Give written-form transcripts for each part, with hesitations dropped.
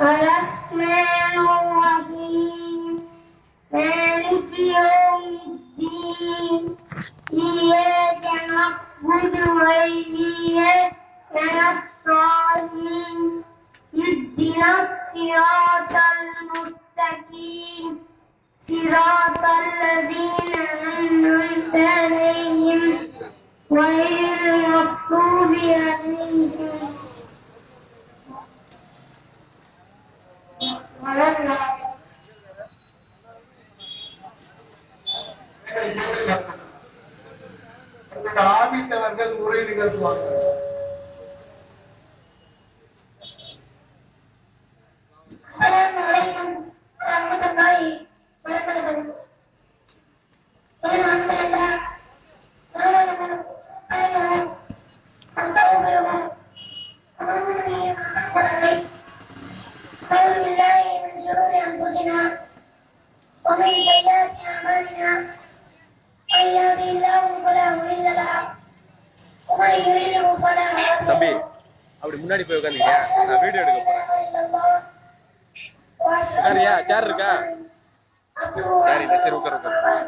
الرحمن الرحيم مالك يوم الدين إياك نعبد وإياك نستعين اهدنا الصراط المستقيم صراط الذين أنعمت عليهم غير المغضوب عليهم ولا الضالين. ஆபித்தவர்கள் உரை நிகழ்த்துவார்கள். அஸ்ஸலாமு அலைக்கும் வரஹ்மத்துல்லாஹி வபரகாத்துஹு. ومن سيئات أعمالنا من يهده الله فلا مضل له ومن يضلل فلا هادي له. தம்பி அப்படி முன்னாடி போய் உட்கார்ந்தீங்க, நான் வீடியோ எடுக்க போறேன். உட்காரியா? சேர் இருக்கா? சரி சரி, உட்கார் உட்கார்.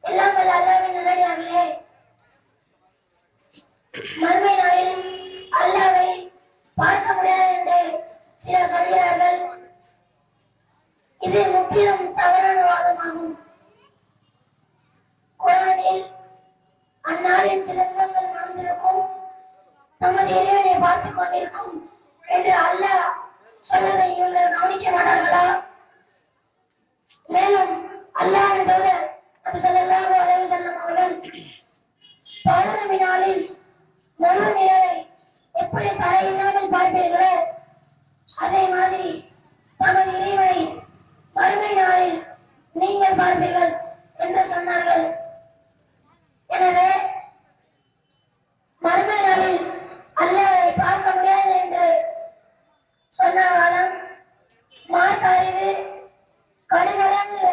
எல்லாம் வல்ல அல்லாஹ்வின் நல்லடியார்களே, மறுமை நாளில் அல்லாஹ்வை பார்க்க முடியாது என்று சிலர் சொல்கிறார்கள். இது முற்றிலும் தவறான வாதமாகும். குர்ஆனில் அந்நாளில் சில முகங்கள் மலர்ந்திருக்கும், தமது இறைவனை பார்த்துக் கொண்டிருக்கும் என்று அல்லாஹ் சொன்னதை இவர்கள் கவனிக்க மாட்டார்களா? மேலும் அல்லாஹ்வின் தூதர் நபி ஸல்லல்லாஹு அலைஹி வஸல்லம் அவர்கள் பௌர்ணமி நாளில் முழு நிலவை எப்படி தடையில்லாமல் பார்ப்பீர்களோ அதே மாதிரி தமது இறைவனை மறுமை நாளில் நீங்கள் பார்ப்பீர்கள் என்று சொன்னார்கள். எனவே மறுமை நாளில் அல்லாஹ்வை பார்க்க முடியாது என்று சொன்ன வாதம் மார்க்க அறிவு கடுகளவு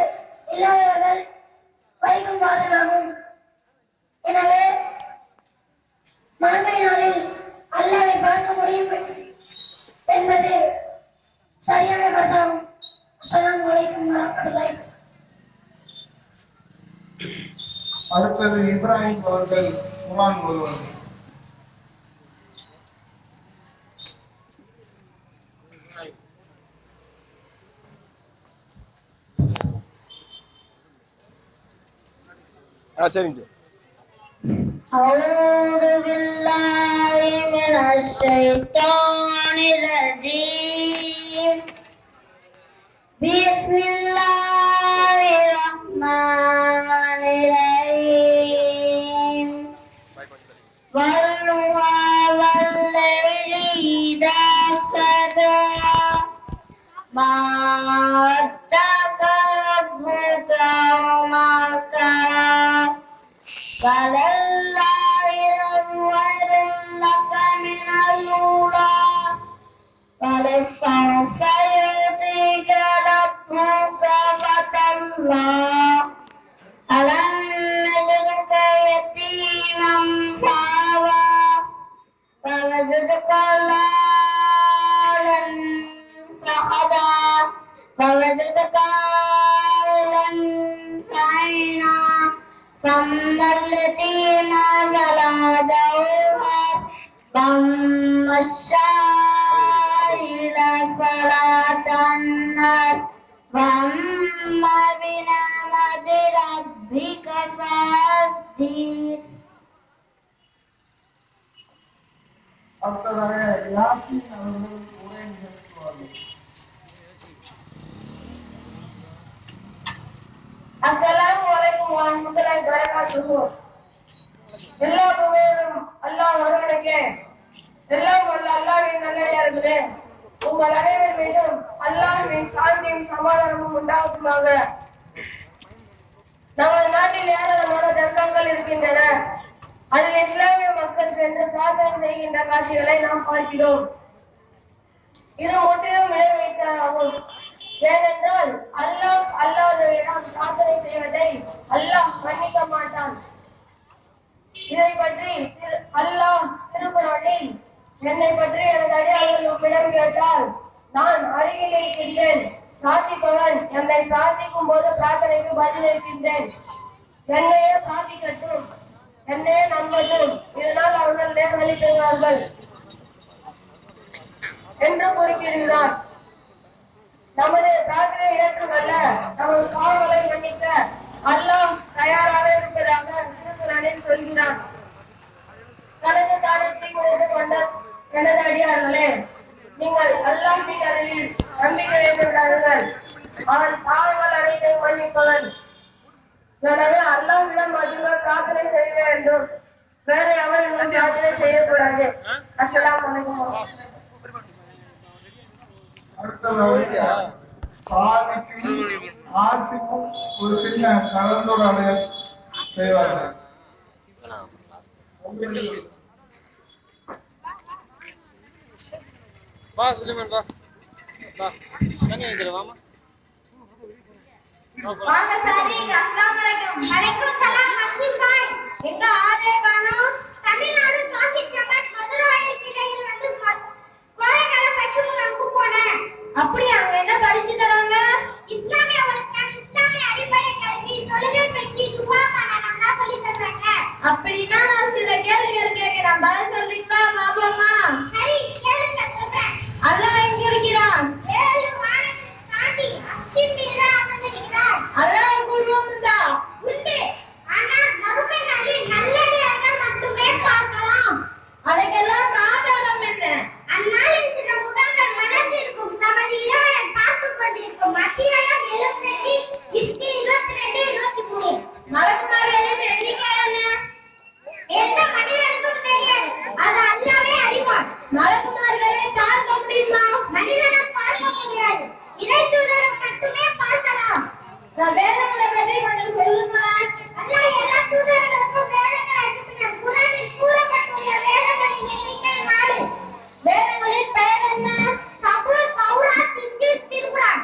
இல்லாதவர்கள் வைக்கும் வாதமாகும். எனவே மறுமை நாளில் அல்லாஹ்வை பார்க்க முடியும் என்பது சரியான கருத்தாகும். அஸ்ஸலாமு அலைக்கும் வரஹ்மத்துல்லாஹி. அடுத்தது இப்ராஹிம் அவர்கள் குர்ஆன் ஓதுவார்கள். சரிங்க. أعوذ بالله من الشيطان الرجيم بسم الله الرحمن الرحيم والضحى والليل إذا سجى ما ودعك ربك وما قلى فلله خير لك من الأولى ولسوف يعطيك ربك فترضى ألم يجدك يتيما فآوى ووجدك ضالا فهدى ووجدك عائلا فأغنى فأما اليتيم فلا تقهر وأما السائل فلا تنهر وأما بنعمة ربك فحدث. அடுத்ததாக யாசின் அவர்கள் உரை நிகழ்த்துவார்கள். அஸ்ஸலாமு அலைக்கும் வரஹ்மத்துல்லாஹி வபரகாத்துஹு. எல்லா புகழும் அல்லாஹ் ஒருவனுக்கே. எல்லாம் வல்ல அல்லாஹ்வின் நல்லடியார்களே, உங்கள் அனைவர் மீதும் அல்லாஹ்வின் சாந்தியும் சமாதானமும் உண்டாகுமாக. நமது நாட்டில் ஏராளமான தர்க்கங்கள் இருக்கின்றன. அதில் இஸ்லாமிய மக்கள் சென்று பிரார்த்தனை செய்கின்ற காட்சிகளை நாம் பார்க்கிறோம். இது முற்றிலும் விளை வைத்ததாகும். ஏனென்றால் அல்லாஹ் அல்லாஹ்விடம் பிரார்த்தனை செய்வதை அல்லாஹ் மன்னிக்க மாட்டான். இதை பற்றி அல்லாஹ் திருக்குர்ஆனில் என்னை பற்றி எனது அடியார்கள் உம்மிடம் கேட்டால் நான் அருகில் இருக்கின்றேன். பிரார்த்திப்பவன் என்னை பிரார்த்திக்கும் போது பிரார்த்தனைக்கு பதிலளிக்கின்றேன். என்னையே பிரார்த்திக்கட்டும், என்னையே நம்பட்டும், இதனால் அவர்கள் நேர்வழி பெறுவார்கள் என்று குறிப்பிடுகிறார். நமது பிரார்த்தனை ஏற்றுக்கொள்ள, நமது பாவங்களை மன்னிக்க அல்லாஹ் தயாராக இருப்பதாக திருக்குர்ஆனில் சொல்கிறான். தனது தானத்தை கொடுத்து கொண்ட எனது அடியார்களே, நீங்கள் அல்லாஹ்வின் அருளில் நம்பிக்கை வைத்துள்ளார்கள். அவன் பாவங்கள் அனைத்தையும் மன்னிப்பவன். எனவே அல்லாஹ்விடம் மட்டுமே பிரார்த்தனை செய்ய வேண்டும், வேற எவரிடம் பிரார்த்தனை செய்யக்கூடாது. அஸ்ஸலாமு அலைக்கும். சாதிக்கும் ஆசிக்கும் ஒரு சின்ன கலந்துரையாடல் செய்வார்கள். வா சுலைமான் வா வா தண்ணி வாங்கிட்டு வாமா வாங்க சாதிக். அஸ்ஸலாமு அலைக்கும். வலைக்கும் சலாம் அக்கீல் பாய். எங்க ஆளே காணோம். தமிழ்நாடு டிராஃபிக் ஜமாத் மதுராயில் கிளையில் வந்து கோயங்கர பச்சுமுக்கு போனேன். அப்படி அங்க என்ன படிச்சு தராங்க? இஸ்லாமிய ஒழுக்கம், இஸ்லாமிய அடிப்படை கல்வி, தொழுகை பற்றி துஆ பண்ணணும்னா சொல்லி தராங்க. அப்படினா நான் சில கேள்விகள் கேக்குறேன், பதில் சொல்றீங்களா பாப்போமா? சரி, கேளுங்க சொல்றேன். அல்லாஹ் எங்க இருக்கிறான்? ஏழு வானத்தை தாண்டி அர்ஷின் மீது அமர்ந்திருக்கிறார். அல்லாஹ் எங்குள்ளா? உண்டு. ஆனால் மறுமை நாளில் நல்லடியார்கள் மட்டுமே பார்க்கலாம். அதுக்கெல்லாம் ஆதாரம் என்ன? அந்நாளில் சில முகங்கள் மலர்ந்திருக்கும். தமது இறைவனை பார்த்துக் கொண்டிருக்கும். அத்தியாயம் 78, இஸ்கி 22, 23. மலக்குமார்களின் எண்ணிக்கை என்ன? எந்த மனிதனுக்கும் தெரியாது. அது அல்லாஹ்வே அறிவான். மலக்குமார்களை பார்க்க முடியுமா? மனிதனால் பார்க்க முடியாது. இறை தூதரை மட்டுமே பார்க்கலாம். வேதங்களை பற்றி கொஞ்சம் சொல்லுங்களேன். அல்லாஹ் எல்லா தூதர்களுக்கும் வேதங்களை அனுப்பினார். குர்ஆனில் கூறப்பட்டுள்ள வேதங்களின் எண்ணிக்கை 4. வேதங்களின் பெயர் என்ன? சபூர், தௌராத், இன்ஜீல், திருக்குர்ஆன்.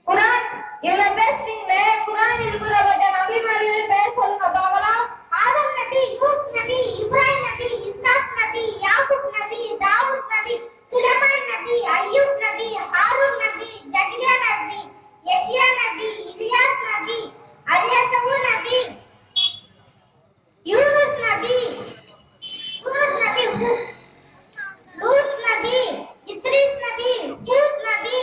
குர்ஆன் இவ்வளவு பேசுறீங்களே, குர்ஆனில் இருக்கிற நபிமார்களின் பெயர் சொல்லுங்க பார்க்கலாம். ஆதம் நபி, நூஹ் நபி, இப்ராஹிம் நபி, இஸ்ஹாக் நபி, யாக்கூப் நபி, தாவூத் நபி, சுலைமான் நபி, அய்யூப் நபி, ஹாரூன் நபி, ஜக்ரியா நபி, யஹ்யா நபி, இலியாஸ் நபி, அல்யஸவு நபி, யூனுஸ் நபி, ஹூத் நபி, லூத் நபி, இத்ரீஸ் நபி, ஹூத் நபி,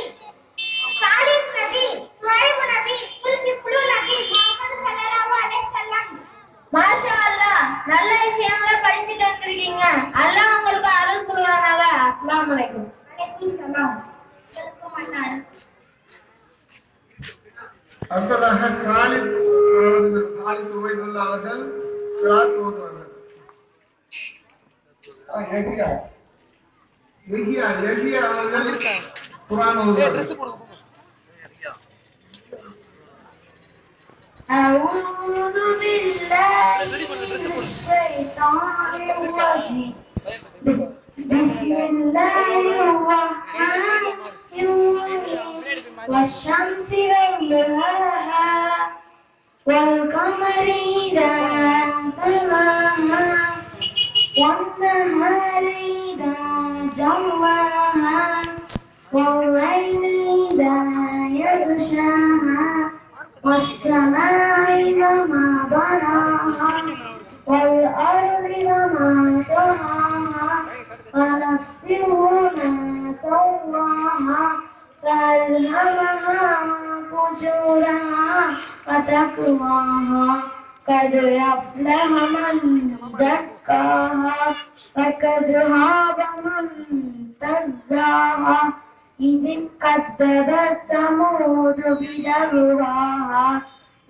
சாலிஹ் நபி, சுவைப் நபி, குல்கிப்லு நபி, முஹம்மது ஸல்லல்லாஹு அலைஹி வஸல்லம். மாஷா அல்லாஹ், நல்ல விஷயங்களை படிச்சுட்டு வந்திருக்கீங்க. அல்லாஹ் உங்களுக்கு அருள் புரிவானாக. அஸ்ஸலாமு அலைக்கும். வலைக்கும் சலாம். வலைக்கும் அஸ்ஸலாம். அடுத்ததாக காலித் உபைதுல்லா அவர்கள் கிராத் ஓதுவார்கள். எஹியா அவர்கள் குர்ஆன் ஓதுவார்கள். أعوذ بالله من الشيطان الرجيم. بسم الله الرحمن الرحيم. والشمس وضحاها والقمر إذا تلاها والنهار إذا جلاها والليل إذا يغشاها والسماء وما بناها والأرض وما طحاها ونفس وما سواها فألهمها فجورها وتقواها قد أفلح من زكاها وقد خاب من دساها إذ كذبت ثمود بدعواها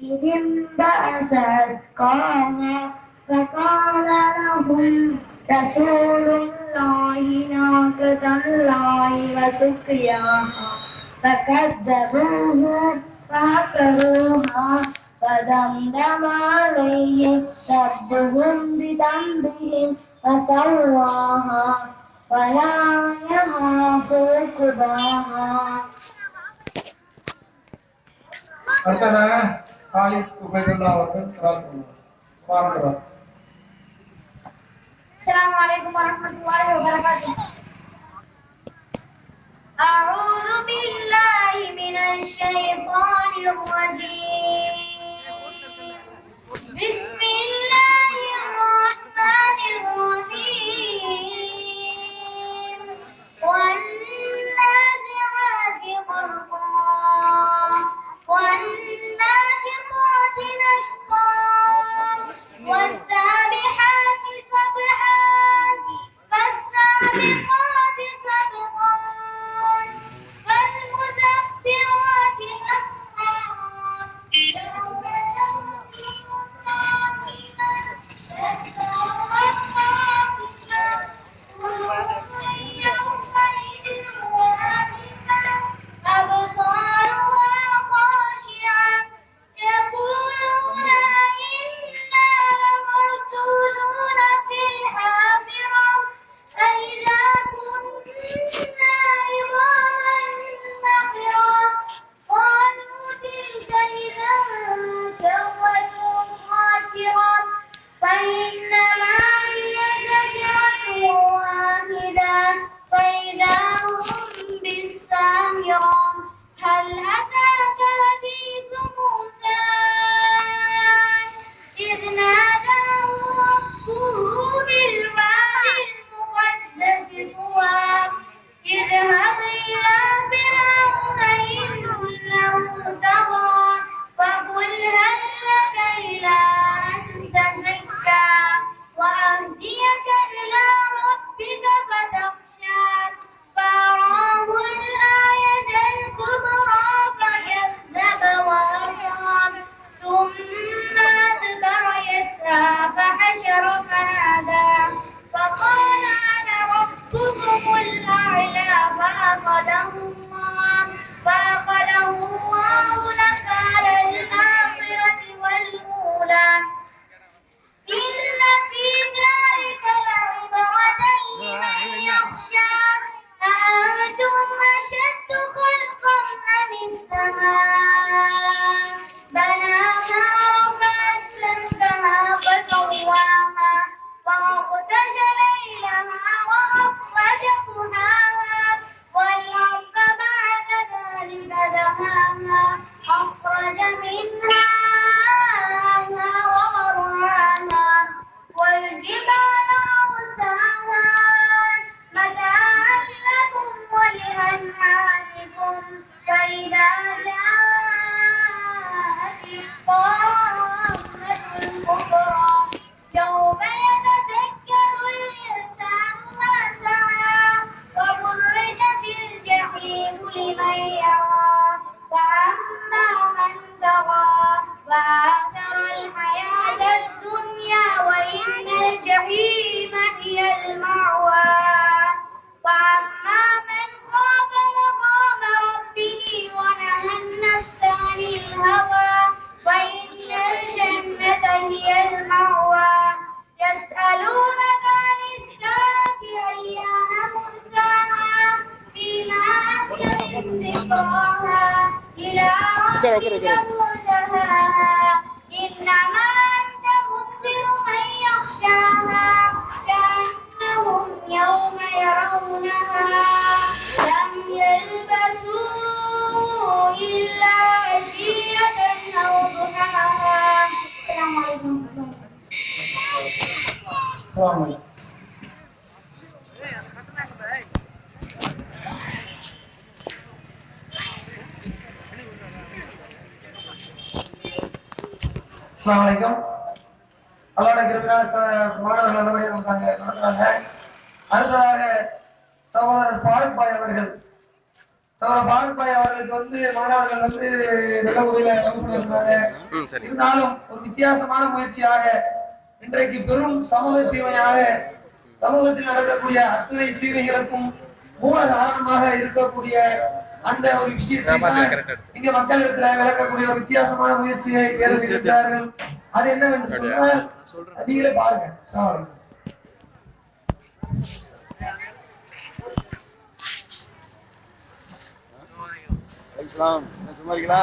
إذ انبعث أشقاها فقال لهم رسول الله ناقة الله وسقياها فكذبوه فعقروها فدمدم عليهم ربهم بذنبهم فسواها ولا يخاف عقباها. அடுத்ததாக காலித் உபைதுல்லா அவர்கள் கிராத் ஓதுவார்கள். السلام Assalamualaikum warahmatullahi wabarakatuh. A'udzu billahi minasy syaithanir rajim. Bismillahirrahmanirrahim. Wan nazi'ati gharqa wan nashitati nashqa والسابحات سبحا فالسابقات سبقا فالمدبرات أمرا يوم أبصارها خاشعة يقولون إنا لمردودون في الحافرة أإذا كنا عظاما نخرة قالوا تلك إذا كرة خاسرة فإنما هي زجرة واحدة فإذا هم بالساهرة هل أتاك حديث موسى إذ ناداه ربه بالوادي المقدس طوى اذهب إلى فرعون إنه طغى فقل هل لك إلى أن تزكى وأهديك إلى ربك فتخشى فأراه الآية الكبرى فكذب وأصاب ثم أدبر يسعى فحشر فنادى فقال أنا ربكم الأعلى فأخذه الله نكال الآخرة والأولى إن في ذلك لعبرة لمن يخشى أأنتم أشد خلقا أم السماء بناها رفع سمكها فسواها فأغطش ليلها وأخرج ضحاها والأرض بعد ذلك دحاها أخرج منها ماءها ومرعاها والجبال أرساها متاعا لكم ولأنعامكم فإذا جاءت الطامة الكبرى يوم يتذكر الإنسان ما سعى وبرزت الجحيم لمن يرى فأما من طغى وآثر الحياة الدنيا وإن الجحيم هي المأوى وأما من خاف مقام ربه ونهى النفس عن الهوى وإن الجنة هي المأوى يسألونك عن الساعة أيان مرساها فيما أنت من ذكراها إلى ربك منتهاها إنما أنت منذر من يخشاها كأنهم يوم يرونها لم يلبثوا إلا عشية أو ضحاها. السلام عليكم. அஸ்ஸலாமு அல்லாஹ்வுடைய கிருபையால் மாணவர்கள் நல்லபடியாக நடந்தாங்க. அடுத்ததாக சகோதரர் பாரூக் பாய் அவர்கள் அவர்களுக்கு மாணவர்கள் நல்ல முறையில வகுப்பு. இருந்தாலும் ஒரு வித்தியாசமான முயற்சியாக இன்றைக்கு பெரும் சமூக தீமையாக சமூகத்தில் நடக்கக்கூடிய அத்தனை தீமைகளுக்கும் மூல காரணமாக இருக்கக்கூடிய அந்த ஒரு விஷயத்தை இங்க மக்களிடத்துல விளக்கக்கூடிய ஒரு வித்தியாசமான முயற்சியை ஏற்படுத்தியிருக்கிறார்கள். அது என்னவென்று சொன்னால் நீங்களே பாருங்க. சும்மா இருக்கீங்களா?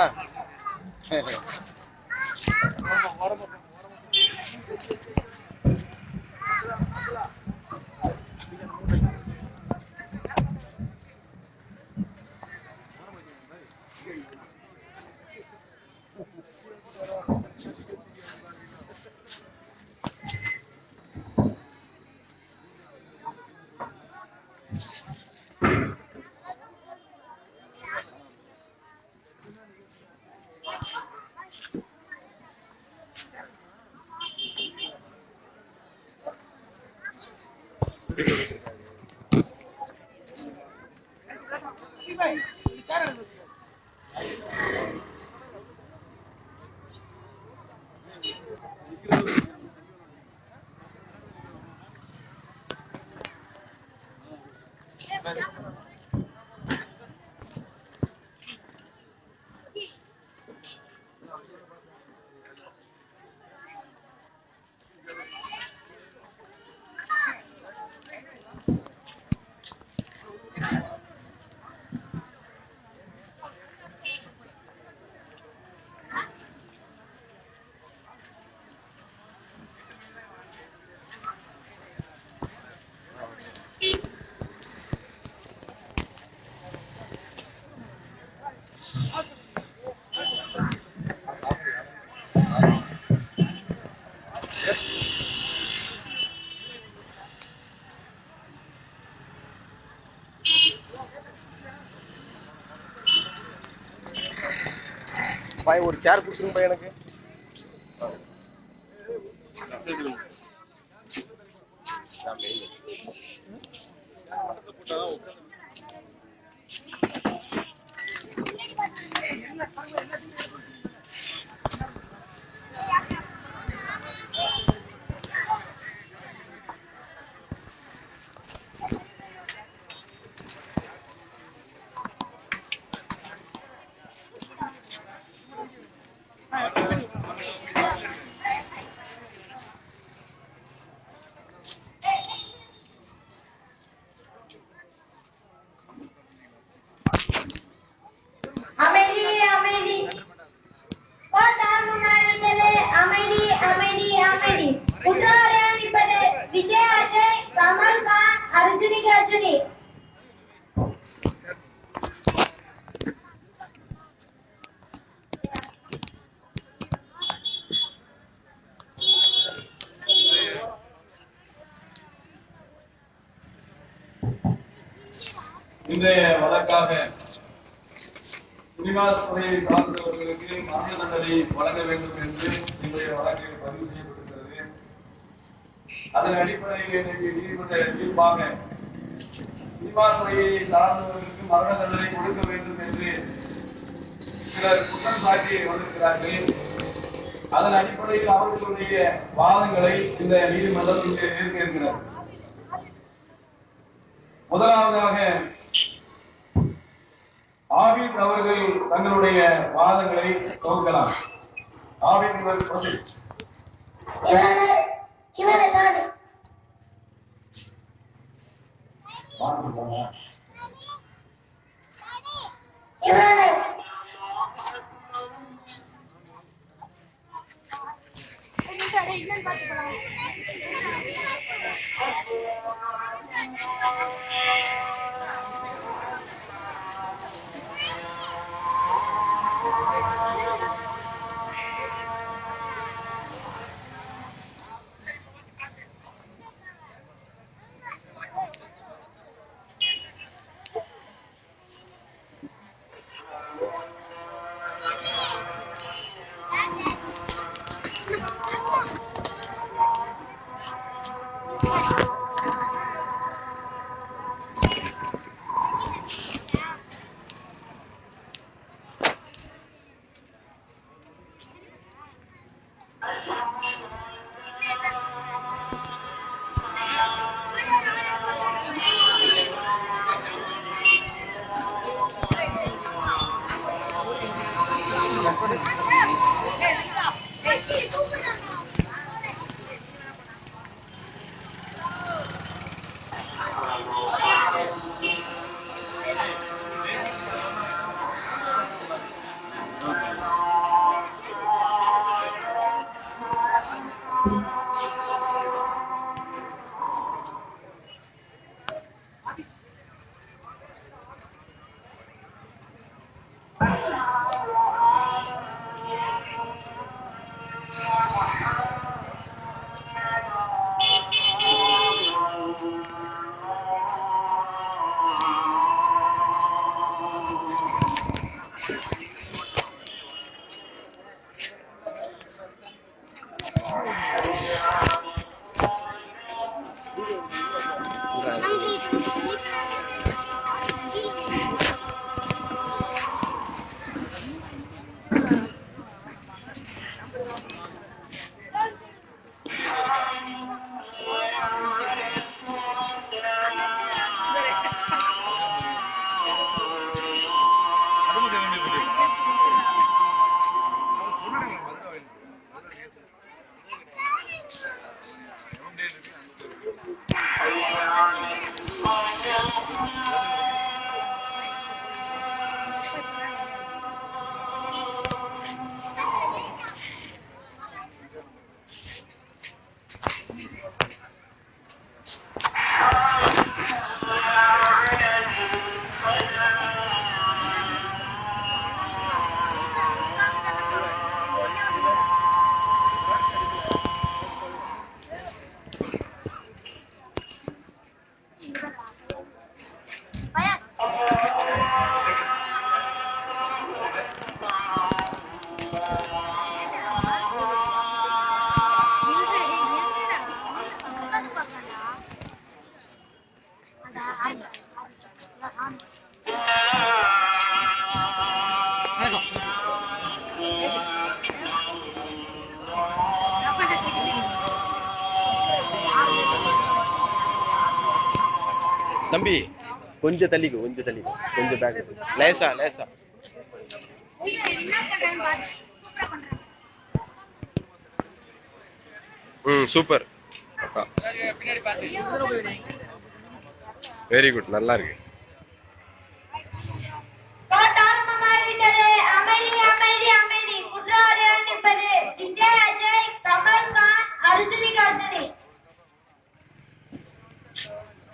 பாய் ஒரு சேர் கொடுத்துருங்க எனக்கு. அமைதி அமைதி அமைதி அமைதி அமைதி குற்றவாளிப்பது விஜய் அஜய் கமல் கான் அர்ஜுனிக்கு அர்ஜுனி. இன்றைய வழக்காக சினிமாஸ் துறையை சார்ந்தவர்களுக்கு மரண தண்டனை வழங்க வேண்டும் என்று இன்றைய வழக்கில் பதிவு செய்யப்பட்டிருக்கிறது. அதன் அடிப்படையில் இன்றைக்கு நீதிமன்ற தீர்ப்பாக சினிமாஸ் துறையை சார்ந்தவர்களுக்கு மரண தண்டனை கொடுக்க வேண்டும் என்று சிலர் குற்றம் சாட்டி வந்திருக்கிறார்கள். அதன் அடிப்படையில் அவர்களுடைய வாதங்களை இந்த நீதிமன்றம் இன்று ஏற்க இருக்கிறது. முதலாவதாக ஆபித் அவர்கள் தங்களுடைய வாதங்களை தொகுக்கலாம். ஆபித் அவர்கள் தம்பி கொஞ்சம் தள்ளிக்கு, கொஞ்சம் பேக் லேசா. சூப்பர், வெரி குட், நல்லா இருக்கு.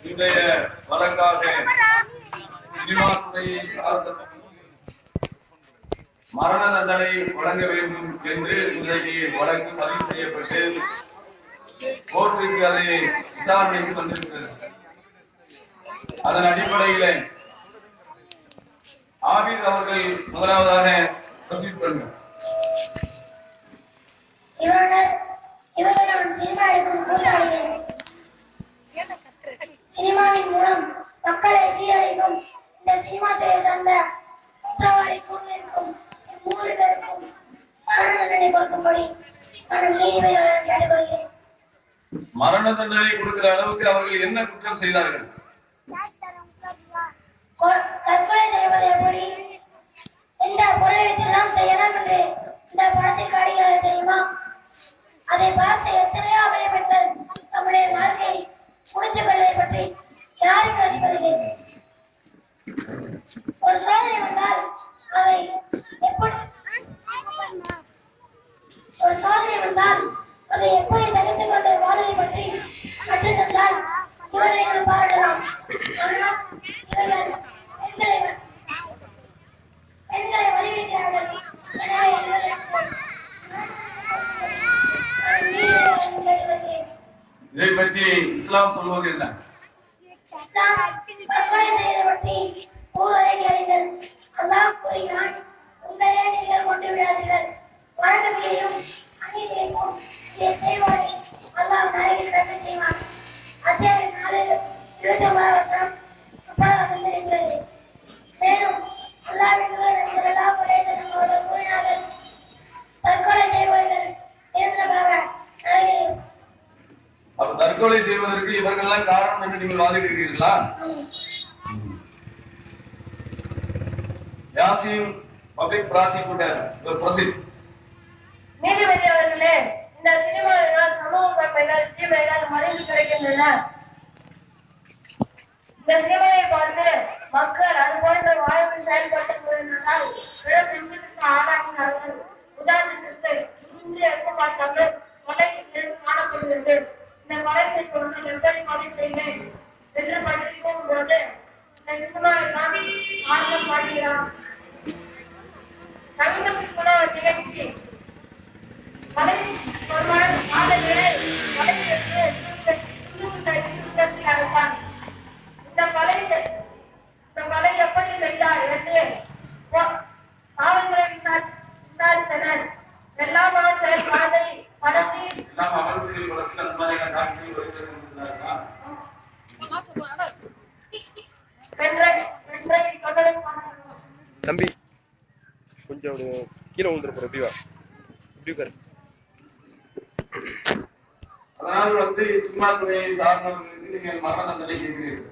இன்றைய வழக்காக சினிமா துறையை சார்ந்த மரண தண்டனை வழங்க வேண்டும் என்று இன்றைக்கு வழக்கு பதிவு செய்யப்பட்டு கோர்ட்டுக்கு அதை விசாரணைக்கு வந்திருக்கிறது. அதன் அடிப்படையில் ஆபீஸ் அவர்கள் முதலாவதாக ப்ரொசீட் பண்ணுங்க. இவர்கள் சினிமா எடுக்கும் கூட்டாளிகள் சினிமாவின் மூலம் மக்களை சீரழிக்கும் இந்த சினிமா துறையை சார்ந்த குற்றவாளி கூறியிருக்கும் 3 பேருக்கும் மரண தண்டனை கொடுக்கும்படி நான் நீதிபதியாளர் கேட்டுக்கொள்கிறேன். மரண தண்டனை கொடுக்கிற அளவுக்கு அவர்கள் என்ன குற்றம் செய்தார்கள்? தற்கொலை செய்வது எப்படி, எந்த பொருளை வைத்தெல்லாம் செய்யலாம் என்று இந்த படத்தில் காட்டுகிறது தெரியுமா? அதை பார்த்து எத்தனையோ அவளை பெண்கள் தம்முடைய வாழ்க்கை முடித்துக் கொள்வதை பற்றி யாரும் யோசிப்பதில்லை. ஒரு சோதனை வந்தால் அதை எப்படி சகித்துக் கொண்டு வாழ்வதை பற்றி கற்று சொன்னால் இவர்களை பாராட்டலாம். ஆனால் இவர்கள் பெண்களை வலியுறுத்தினார்கள். இதை பற்றி இஸ்லாம் சொல்வது என்ன? தற்கொலை செய்வது பற்றி கூறுவதை கேளுங்கள். அல்லாஹ் கூறுகிறான், உங்களே நீங்கள் கொண்டு விடாதீர்கள். வரம்பு மீறியும் அநீதியையும் இதை செய்வாரை அல்லாஹ் நரகில் தண்டனை செய்வான். அத்தியாயம் 4 29வது வசனம் 30வது வசனம் இருக்கிறது. மேலும் அல்லாஹ்வின் தூதர் ஸல்லல்லாஹு அலைஹி வஸல்லம் அவர்கள் கூறினார்கள், தற்கொலை செய்பவர்கள் நிரந்தரமாக நரகில். அப்ப தற்கொலை செய்வதற்கு இவர்கள் எல்லாம் காரணம் என்று நீங்கள் வாதிடுகிறீர்களா? Yasin public prosecutor proceed. நீதிபதி அவர்களே, இந்த சினிமாவினால் சமூக கடமைகள் தீமைகள் மறைந்து கிடைக்கின்றன. இந்த சினிமாவை பார்த்து மக்கள் அது போன்ற வாழ்க்கை செயல்பட்டு கொண்டிருந்தால் ஆளாகினார்கள். உதாரணத்திற்கு இன்று எடுத்துக்காட்டாமல் கொலை காணப்படுகிறது. இந்த கொலையை கொண்டு எப்படி கொலை செய்வேன் என்று படிக்கும் போது இந்த சினிமாவை தான் ஆர்வம் காட்டுகிறான். சமீபத்தில் கூட ஒரு நிகழ்ச்சி இந்த கொலை எப்படி செய்தார் என்று காவல்துறை விசாரித்தனர். எல்லாம் செயல்பாட்டை படத்தி தம்பி கொஞ்சம் கீழே விழுந்துருப்போம். எப்படி உட்காரு. அதனால் சினிமா துறையை சார்ந்தவர்களுக்கு நீங்கள் மரண தண்டனை கேட்கிறீர்கள்.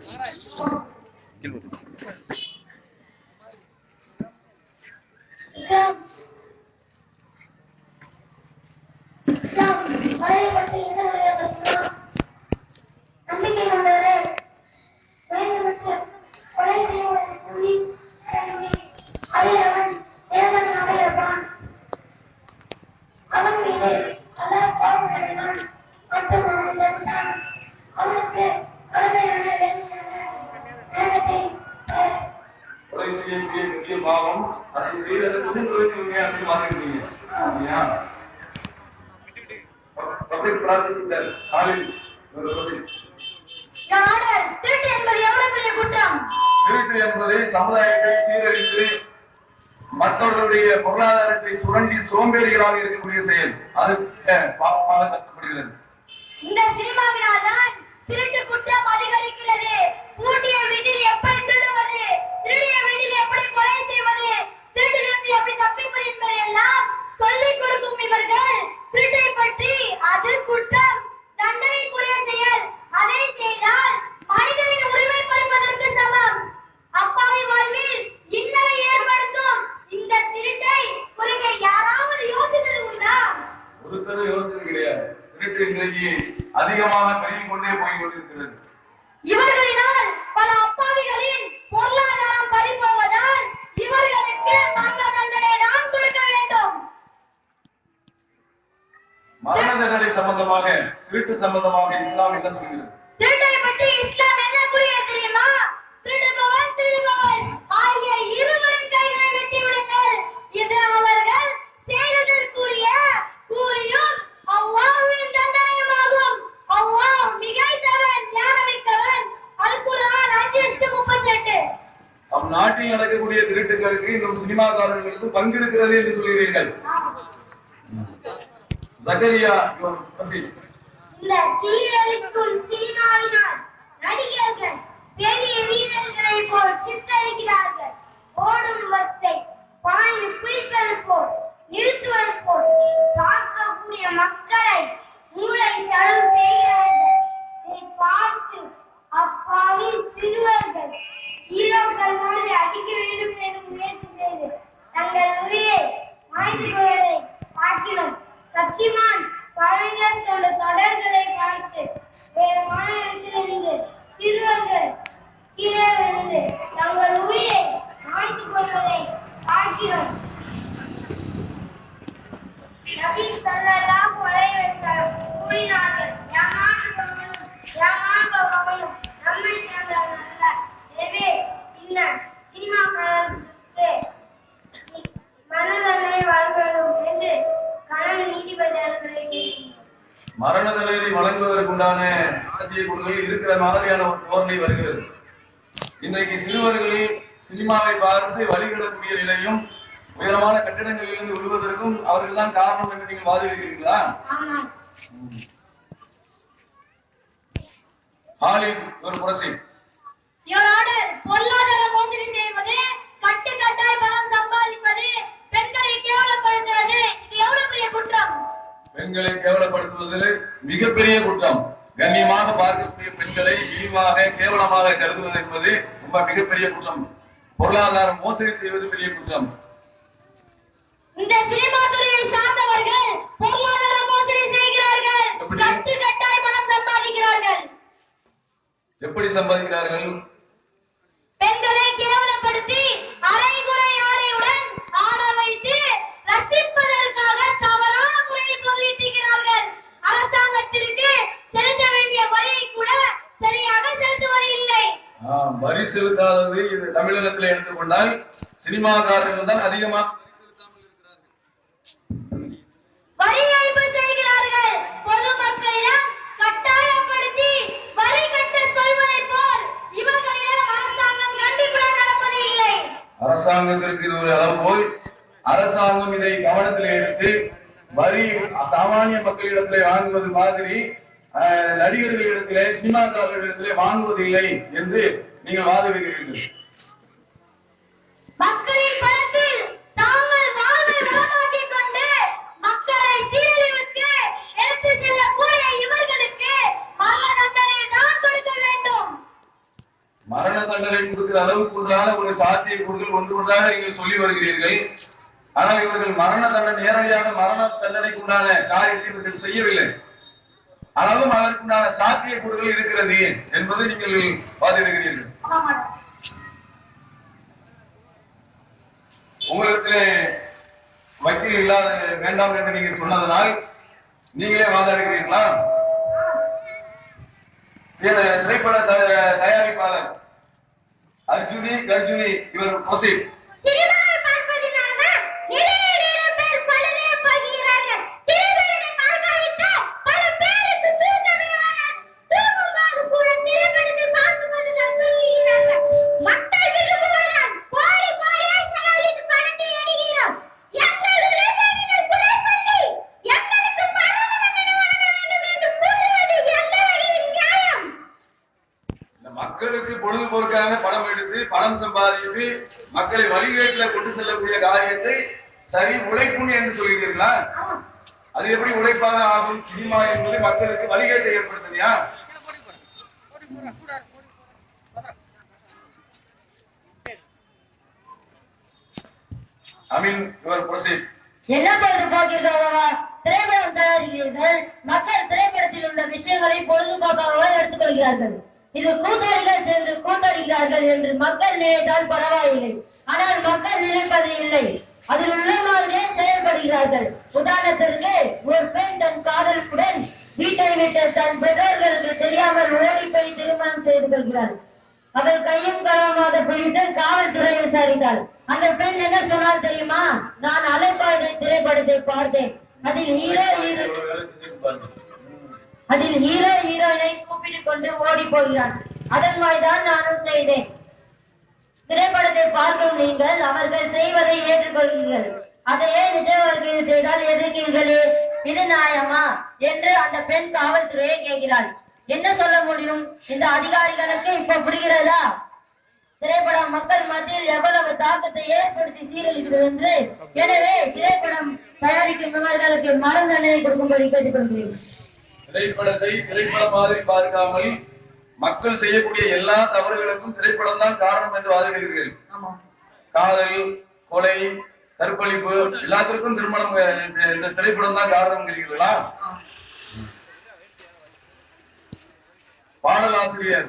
நம்பிக்கை கொண்டவரே, கொலை செய்வதை கூறி அதில் அவன் தேவதனாக இருப்பான். அவன் மீது அல்லாஹ் கோபம் கொண்டான் மற்றும் அவனை தடுத்தான். அவனுக்கு கடுமையான நேரத்தை கொலை செய்யக்கூடிய முக்கிய பாவம் அதை செய்வதற்கு கொலை வாங்குறீங்க. பப்ளிக் ப்ராசிக்யூட்டர் காலில் திருட்டு என்பது எவ்வளவு பெரிய குற்றம்? திருட்டு என்பது சமுதாயத்தை சீரழித்து மற்றவர்களுடைய பொருளாதாரத்தை சுரண்டி சோம்பேறிகளாக இருக்கக்கூடிய செயல். அது பாவமாக கருதப்படுகிறது. இந்த சினிமாவினால் தான் திருட்டு குற்றம் அதிகரிக்கிறது. பூட்டிய வீட்டில் எப்படி திருடுவது இன்றைக்கு அதிகமாக பெருகிக் கொண்டே போய் கொண்டிருக்கிறது. இவர்களினால் பல அப்பாவிகளின் பொருளாதாரம் பறிபோவதால் இவர்களுக்கு மரண தண்டனை நாம் கொடுக்க வேண்டும். மரண தண்டனை சம்பந்தமாக, திருட்டு சம்பந்தமாக இஸ்லாம் என்ன சொல்கிறது? திருட்டை பற்றி இஸ்லாம் என்ன கூறியது தெரியுமா? திருடுபவன் திருடுபவன் ஆகிய இருவரின் கைகளை வெட்டி விடுங்கள். இது அவர்கள் செய்ததற்குரிய கூலியும் அல்லாஹ்வின் தண்டனையுமாகும். அல்லாஹ் மிகைத்தவன், ஞானமிக்கவன். அல் குர்ஆன் 5:38. நாட்டில் நடக்கக்கூடிய திருட்டுகளுக்கு இன்னும் சினிமாக்காரர்களுக்கு பங்கு இருக்கிறது என்று சொல்கிறீர்கள். ஜக்கரியா, இந்த சீரழிக்கும் சினிமாவினால் நடிகர்கள் பெரிய வீரர்களை போல் சித்தரிக்கிறார்கள். ஓடும் பஸ்ஸை பாய்ந்து பிடிப்பது போல், நிறுத்துவது போல் தாக்கக்கூடிய மக்களை மூளை தளவு செய்கிறார்கள். இதை பார்த்து அப்பாவி சிறுவர்கள் ஹீரோக்கள் மாதிரி அடிக்க வேண்டும் என்று முயற்சி செய்து தங்கள் உயிரை மாய்த்து கொள்வதை பார்க்கிறோம். சக்திமான் கலைஞர் கொண்ட தொடர்களை பார்த்து வேறு மாநிலத்திலிருந்து சிறுவர்கள் கீழே விழுந்து தங்கள் உயிரை மாய்த்து கொள்வதை பார்க்கிறோம். நபி ஸல்லல்லாஹு அலைஹி வஸல்லம் கூறினார்கள், ஏமாற்றுபவனும் நம்மை சேர்ந்தவன் அல்ல. எனவே இந்த சினிமாக்காரர்களுக்கு மரணதண்டனை வழங்க வேண்டும் என்று கணவன் நீதிபதி அவர்களை கேட்கிறார். மரண தண்டனை வழங்குவதற்குண்டான சாத்தியக்கூறுகளில் இருக்கிற மாதிரியான ஒரு தோரணை வருகிறது. இன்றைக்கு சிறுவர்களில் சினிமாவை பார்த்து வழிவிடக்கூடிய நிலையும் உயரமான கட்டிடங்களிலிருந்து விழுவதற்கும் அவர்கள் தான் காரணம் என்று நீங்கள் வாதிடுகிறீர்களா? ஹாலிவுட் ஒரு புரட்சி. இவரோடு பொருளாதார மோசடி செய்வது, கட்டுக்கட்டாய் பணம் சம்பாதிப்பது, பெண்களை கேவலப்படுத்துவது, இது எவ்வளவு பெரிய குற்றம்? பெண்களை கேவலப்படுத்துவதில் மிகப்பெரிய குற்றம். கண்ணியமாக பார்க்கக்கூடிய பெண்களை இழிவாக கேவலமாக கருதுவது என்பது ரொம்ப மிகப்பெரிய குற்றம். பொருளாதார மோசடி செய்வது பெரிய குற்றம். இந்த சினிமா துறையை சார்ந்தவர்கள் பொருளாதார மோசடி செய்கிறார்கள், கட்டுக்கட்டாய் பணம் சம்பாதிக்கிறார்கள். எப்படி சம்பாதிக்கிறார்கள்? பெண்களை கேவலப்படுத்தி அரைகுறை ஆடையுடன் ஆட வைத்து ரசிப்பதற்காக தவறான முறையில் பதிவிட்டுகிறார்கள். அரசாங்கத்திற்கு செலுத்த வேண்டிய வரியை கூட சரியாக செலுத்துவது இல்லை. வரி செலுத்தாதது இது தமிழகத்தில் எடுத்துக்கொண்டால் சினிமாக்காரர்கள் தான் அதிகமாக வரி ஏய்ப்பு செய்கிறார்கள். பொதுமக்களிடம் கட்டாயப்படுத்தி வரி கட்ட சொல்வதை போல் இவர்களிடம் அரசாங்கம் கண்டிப்புடன் நடப்பது இல்லை. அரசாங்கத்திற்கு இது ஒரு அளவுகோல். அரசாங்கம் இதை கவனத்தில் எடுத்து வரி சாமானிய மக்களிடத்திலே வாங்குவது மாதிரி நடிகர்களிடத்திலே சினிமாக்காரர்களிடத்திலே வாங்குவதில்லை என்று நீங்கள் வாதிடுகிறீர்கள். மக்களின் பணத்தில் தாங்கள் வாழ்வை வளமாக்கிக் கொண்டு மக்களை சீரழிவுக்கு எடுத்து செல்லக்கூடிய இவர்களுக்கு மரண தண்டனை தான் கொடுக்க வேண்டும். மரண தண்டனை கொடுக்கிற அளவுக்குண்டான ஒரு சாத்தியக்கூறுகள் ஒன்று ஒன்றாக நீங்கள் சொல்லி வருகிறீர்கள். ஆனால் இவர்கள் மரண தண்டனை நேரடியாக மரண தண்டனைக்குண்டான காரியத்தை இவர்கள் செய்யவில்லை. ஆனாலும் அதற்குண்டான சாத்தியக்கூறுகள் இருக்கிறது என்பதை நீங்கள் வாதிடுகிறீர்கள். உங்களிடத்திலே வக்கீல் இல்லாத வேண்டாம் என்று நீங்க சொன்னதனால் நீங்களே வாதாடுகிறீர்களா? திரைப்பட தயாரிப்பாளர் அர்ஜுனி கர்ஜுனி இவர் ப்ரொசீட். மக்களுக்கு பொழுதுபோக்காக படம் எடுத்து பணம் சம்பாதித்து மக்களை வழிகேட்டில் கொண்டு செல்லக்கூடிய காரியத்தை சரி உழைப்புன்னு என்று சொல்கிறீர்களா? அது எப்படி உழைப்பாக ஆகும்? சினிமா என்பது மக்களுக்கு வழிகேட்டை ஏற்படுத்துறியா? என்ன பார்க்கிறீர்கள்? திரைப்படம் தயாரிக்கிறீர்கள், மக்கள் திரைப்படத்தை திரைப்படத்தில் உள்ள விஷயங்களை பொழுதுபோக்காக எடுத்துக்கொள்கிறார்கள். இது கூத்தாடிகள் சேர்ந்து கூத்தாடுகிறார்கள் என்று மக்கள் நினைத்தால் பரவாயில்லை. ஆனால் மக்கள் நினைப்பது இல்லை. அதில் உள்ள மாதிரியே செயல்படுகிறார்கள். உதாரணத்திற்கு, ஒரு பெண் தன் காதலுடன் வீட்டை விட்டு தன் பெற்றோர்களுக்கு தெரியாமல் ஓடி போய் திருமணம் செய்து கொள்கிறாள். அவள் கையும் களவுமாக பிடித்து காவல்துறை விசாரித்தாள். அந்த பெண் என்ன சொன்னால் தெரியுமா? நான் அலைப்பாய்தை திரைப்படத்தை பார்த்தேன். அதில் ஹீரோ ஹீரோயினை கூப்பிட்டுக் கொண்டு ஓடி போகிறான். அதன் மாதிரிதான் நானும் செய்தேன். திரைப்படத்தை பார்க்கும் நீங்கள் அவர்கள் செய்வதை ஏற்றுக்கொள்கிறீர்கள். அதையே நிஜ வாழ்க்கையில் செய்தால் எதிர்க்கிறீர்களே, இது நியாயமா என்று அந்த பெண் காவல்துறையை கேட்கிறாள். என்ன சொல்ல முடியும்? இந்த அதிகாரிகளுக்கு இப்ப புரிகிறதா திரைப்படம் மக்கள் மத்தியில் எவ்வளவு தாக்கத்தை ஏற்படுத்தி சீரழிக்கிறது என்று? எனவே திரைப்படம் தயாரிக்கும் இவர்களுக்கு மரண தண்டனை கொடுக்கும்படி கேட்டுக்கொள்கிறேன். திரைப்படத்தை திரைப்படம் மாதிரி பார்க்காமல் மக்கள் செய்யக்கூடிய எல்லா தவறுகளுக்கும் திரைப்படம் தான் காரணம் என்று வாதிடுகிறீர்கள். காதல், கொலை, கற்பழிப்பு எல்லாத்திற்கும் திருமணம் இந்த திரைப்படம் தான் காரணம் என்கிறீர்களா? பாடலாசிரியர்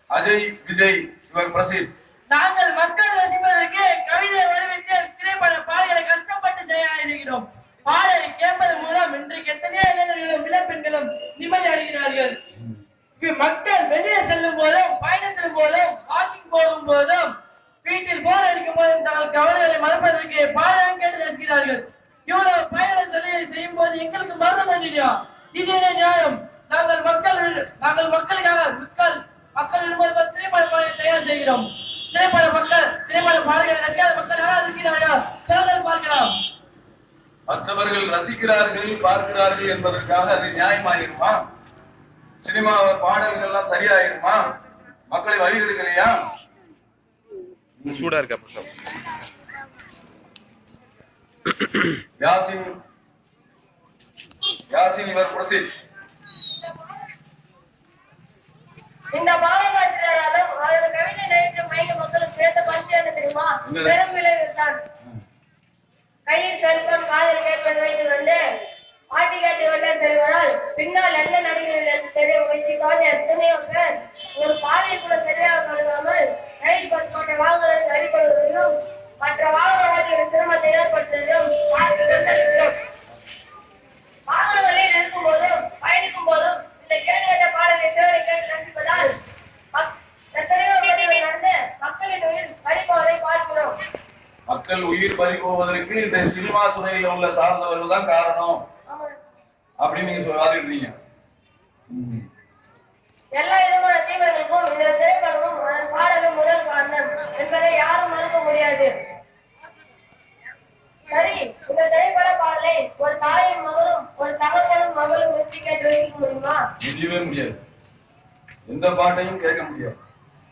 அஜய் விஜய் இவர் பிரசித். நாங்கள் மக்கள் ரசிப்பதற்கு கவிதை வடிவத்தை திரைப்பட பாடல்களை கஷ்டப்பட்டு தயாரிக்கிறோம். பாடலை கேட்பதன் மூலம் இன்றைக்கு எத்தனையோ இளைஞர்களும் இளப்பெண்களும் நிம்மதி அடைகிறார்கள். மக்கள் வெளியே செல்லும் போதும், பயணத்தின் போதும், வாக்கிங் போகும் போதும், வீட்டில் போர் அடிக்கும் போதும் தங்கள் கவலைகளை மறப்பதற்கு பாடலாம் கேட்டு ரசிக்கிறார்கள். இவ்வளவு பயண செலவை செய்யும் போது எங்களுக்கு மரண தண்டனையா? இது என்ன நியாயம்? நாங்கள் மக்களுக்காக மக்கள் விரும்புவது திரைப்பட பாடலை தயார் செய்கிறோம். திரைப்பட பாடல்களை ரசிக்காத மக்கள் யாராவது இருக்கிறார்களா? சொல்லுங்கள் பார்க்கலாம். மற்றவர்கள் ரசிக்கிறார்கள், பார்க்கிறார்கள் என்பதற்காக அது நியாயமாயிருமா? சினிமா பாடல்கள் எல்லாம் சரியாயிருமா? மக்களை வழிகெடுக்கலையா? சூடா இருக்கா? யாசின் இவர் பிரசித். இந்த பாடலாசிரியராலும் அவரது கவிதை நயிற்று மயக்க மக்களும் சேர்த்த பரிசு என்ன தெரியுமா? பெரும் விளைவில் தான். கையில் செல்போன் காதல் கேட்பன் வைத்துக் கொண்டு பாட்டி கேட்டுக்கொண்டே செல்வதால் பின்னால் என்ன நடிகர்கள் என்று தெரிய முயற்சிக்காத எத்தனையோ பேர் ஒரு பாதையை கூட சரியாக கருதாமல் ரயில் பஸ் போன்ற வாகனங்களை அடிப்படுவதையும் மற்ற வாகன ஓட்டிகளின் சிரமத்தை ஏற்படுத்துவதையும் வாகனங்களில் இருக்கும் போதும் பயணிக்கும் போதும் இந்த கேட்ட பாடலை சேவை கேட்டு ரசிப்பதால் எத்தனையோ பேர்கள் நடந்து மக்களின் உயிர் பறிப்போவதை பார்க்கிறோம். மக்கள் உயிர் பறிப்போவதற்கு இந்த சினிமா துறையில் உள்ள சார்ந்தவர்கள் தான் காரணம் அப்படின்னு நீங்க சொல்றீங்க. எல்லா விதமான தீமைகளுக்கும் இந்த திரைப்படமும் அதன் பாடலும் முதல் காரணம் என்பதை யாரும் மறுக்க முடியாது. சரி, இந்த திரைப்பட பாடலை ஒரு தாயும் மகளும் ஒரு தகப்பனும் மகளும் வெற்றி கேட்டு ரசிக்க முடியுமா? முடியவே முடியாது. எந்த பாட்டையும் கேட்க முடியாது.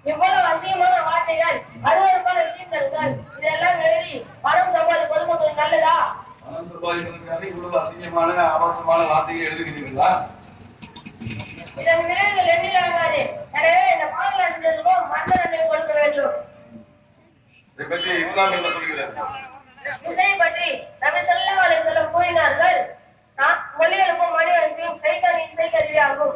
இவ்வளவு அசிங்கமான வார்த்தைகள், அருவருப்பான சீண்டல்கள், இதெல்லாம் எழுதி பணம் சம்பாதி பொதுமக்கள் நல்லதா? பணம் சம்பாதிப்பதற்காக இவ்வளவு அசிங்கமான ஆபாசமான வார்த்தைகள் எழுதுகிறீர்களா? இதன் விளைவுகள் எண்ணில் ஆகாது. எனவே இந்த பாடலாசிரியர்களுக்கும் மரண தண்டனை கொடுக்க வேண்டும். இதை பற்றி இஸ்லாம் என்ன சொல்கிறது? இசை பற்றி நபி ஸல்லல்லாஹு அலைஹி வஸல்லம் கூறினார்கள், மொழிகளுக்கும் மனிதனுக்கும் சைத்தான் இசை கருவியாகும்.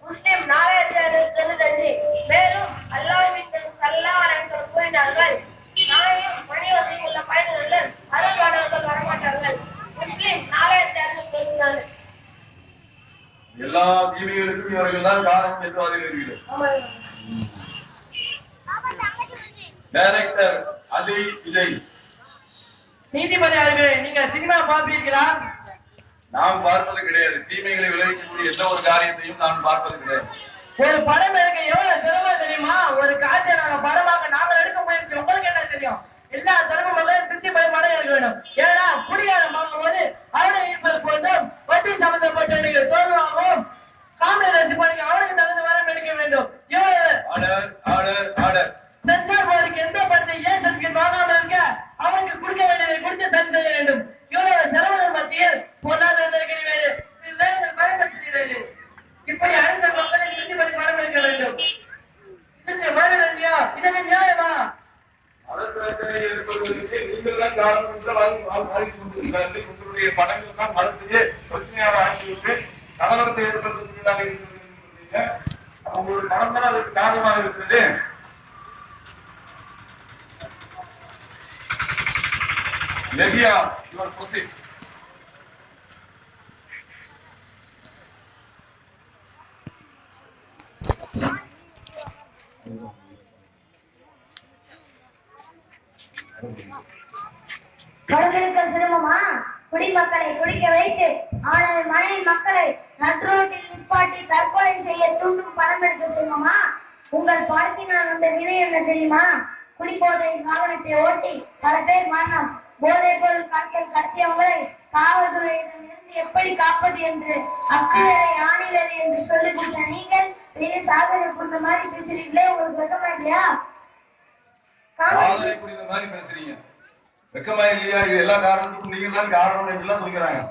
முஸ்லிம் 4695. மேலும் அல்லாஹ்வின் ஸல்லல்லாஹு அலைஹி வஸல்லம் கூறினார்கள், நாளையும் மனிதனுக்கும் உள்ள பயன்களுடன் அருள்வாளர்கள் வரமாட்டார்கள். முஸ்லிம் 4694. எல்லா தீமைகளுக்கும் இவர்கள் தான் காரணம் என்று அறிவிக்கிறீர்கள். டைரக்டர் அஜய் விஜய். நீதிபதி அவர்களே, நீங்கள் சினிமா பார்ப்பீர்களா? நாம் பார்ப்பது கிடையாது. தீமைகளை விளைவிக்கக்கூடிய எந்த ஒரு காரியத்தையும் நான் பார்ப்பது கிடையாது. ஒரு படம் எடுக்க எவ்வளவு சிரமம் தெரியுமா? ஒரு காட்சியை நாங்க படமாக நாங்கள் எடுக்க முயற்சி. உங்களுக்கு என்ன தெரியும்? எல்லா சிரமங்களும் திருப்தி பயமாக எடுக்க வேண்டும். ஏன்னா குடியாரம் பார்க்கும் போது அவனை இருப்பது போன்றும் வட்டி சம்பந்தப்பட்ட நீங்கள் தோல்வாகவும் காமெடி ரசிப்பாங்க அவனுக்கு தகுந்த வரம் எடுக்க வேண்டும். சென்சார் போர்டுக்கு எந்த படத்தை ஏன் சர்டிபிகேட் வாங்காமல் இருக்க அவனுக்கு கொடுக்க வேண்டியதை கொடுத்து சரி செய்ய வேண்டும். இவ்வளவு சிரமங்கள் மத்தியில் பொருளாதார நெருக்கடி வேறு பயன்படுத்துகிறது. இப்படி அனைத்து மக்களை திருப்திப்படி வரம் எடுக்க வேண்டும். இதற்கு வரம் இல்லையா? இதற்கு நியாயமா? நீங்கள் தான் காரணம் என்று உங்களுடைய படங்கள் தான் மனத்தையே பிரச்சனையாக ஆகிவிட்டு கலவரத்தை ஏற்படுத்த தொழிலாக இருக்கிறது. உங்களுடைய படம் தான் அதற்கு காரணமாக இருக்கிறது. லெபியா யுவர் ப்ரொசீட். வடகிழக்கு சிரமமா குடிமக்களை குடிக்க வைத்து அவனது மனைவி மக்களை நற்றோட்டில் நிப்பாட்டி தற்கொலை செய்ய தூண்டும் பணம் எடுக்க சிரமமா? உங்கள் படத்தினால் வந்த வினை என்ன தெரியுமா? குடிபோதையின் வாகனத்தை ஓட்டி பல பேர் மரணம். போதைப் பொருள் காட்கள் கடத்தியவங்களை காவல்துறையிடமிருந்து எப்படி காப்பது என்று அக்குவரை ஆணிவரை என்று சொல்லி கொடுத்த நீங்கள் பெரிய சாதனை புரிந்த மாதிரி பேசுறீங்களே, உங்களுக்கு வெக்கமா இல்லையா? சாதனை புரிந்த மாதிரி பேசுறீங்க, வெக்கமா இல்லையா? இது எல்லா காரணத்துக்கும் நீங்க தான் காரணம் என்றெல்லாம் சொல்கிறாங்க.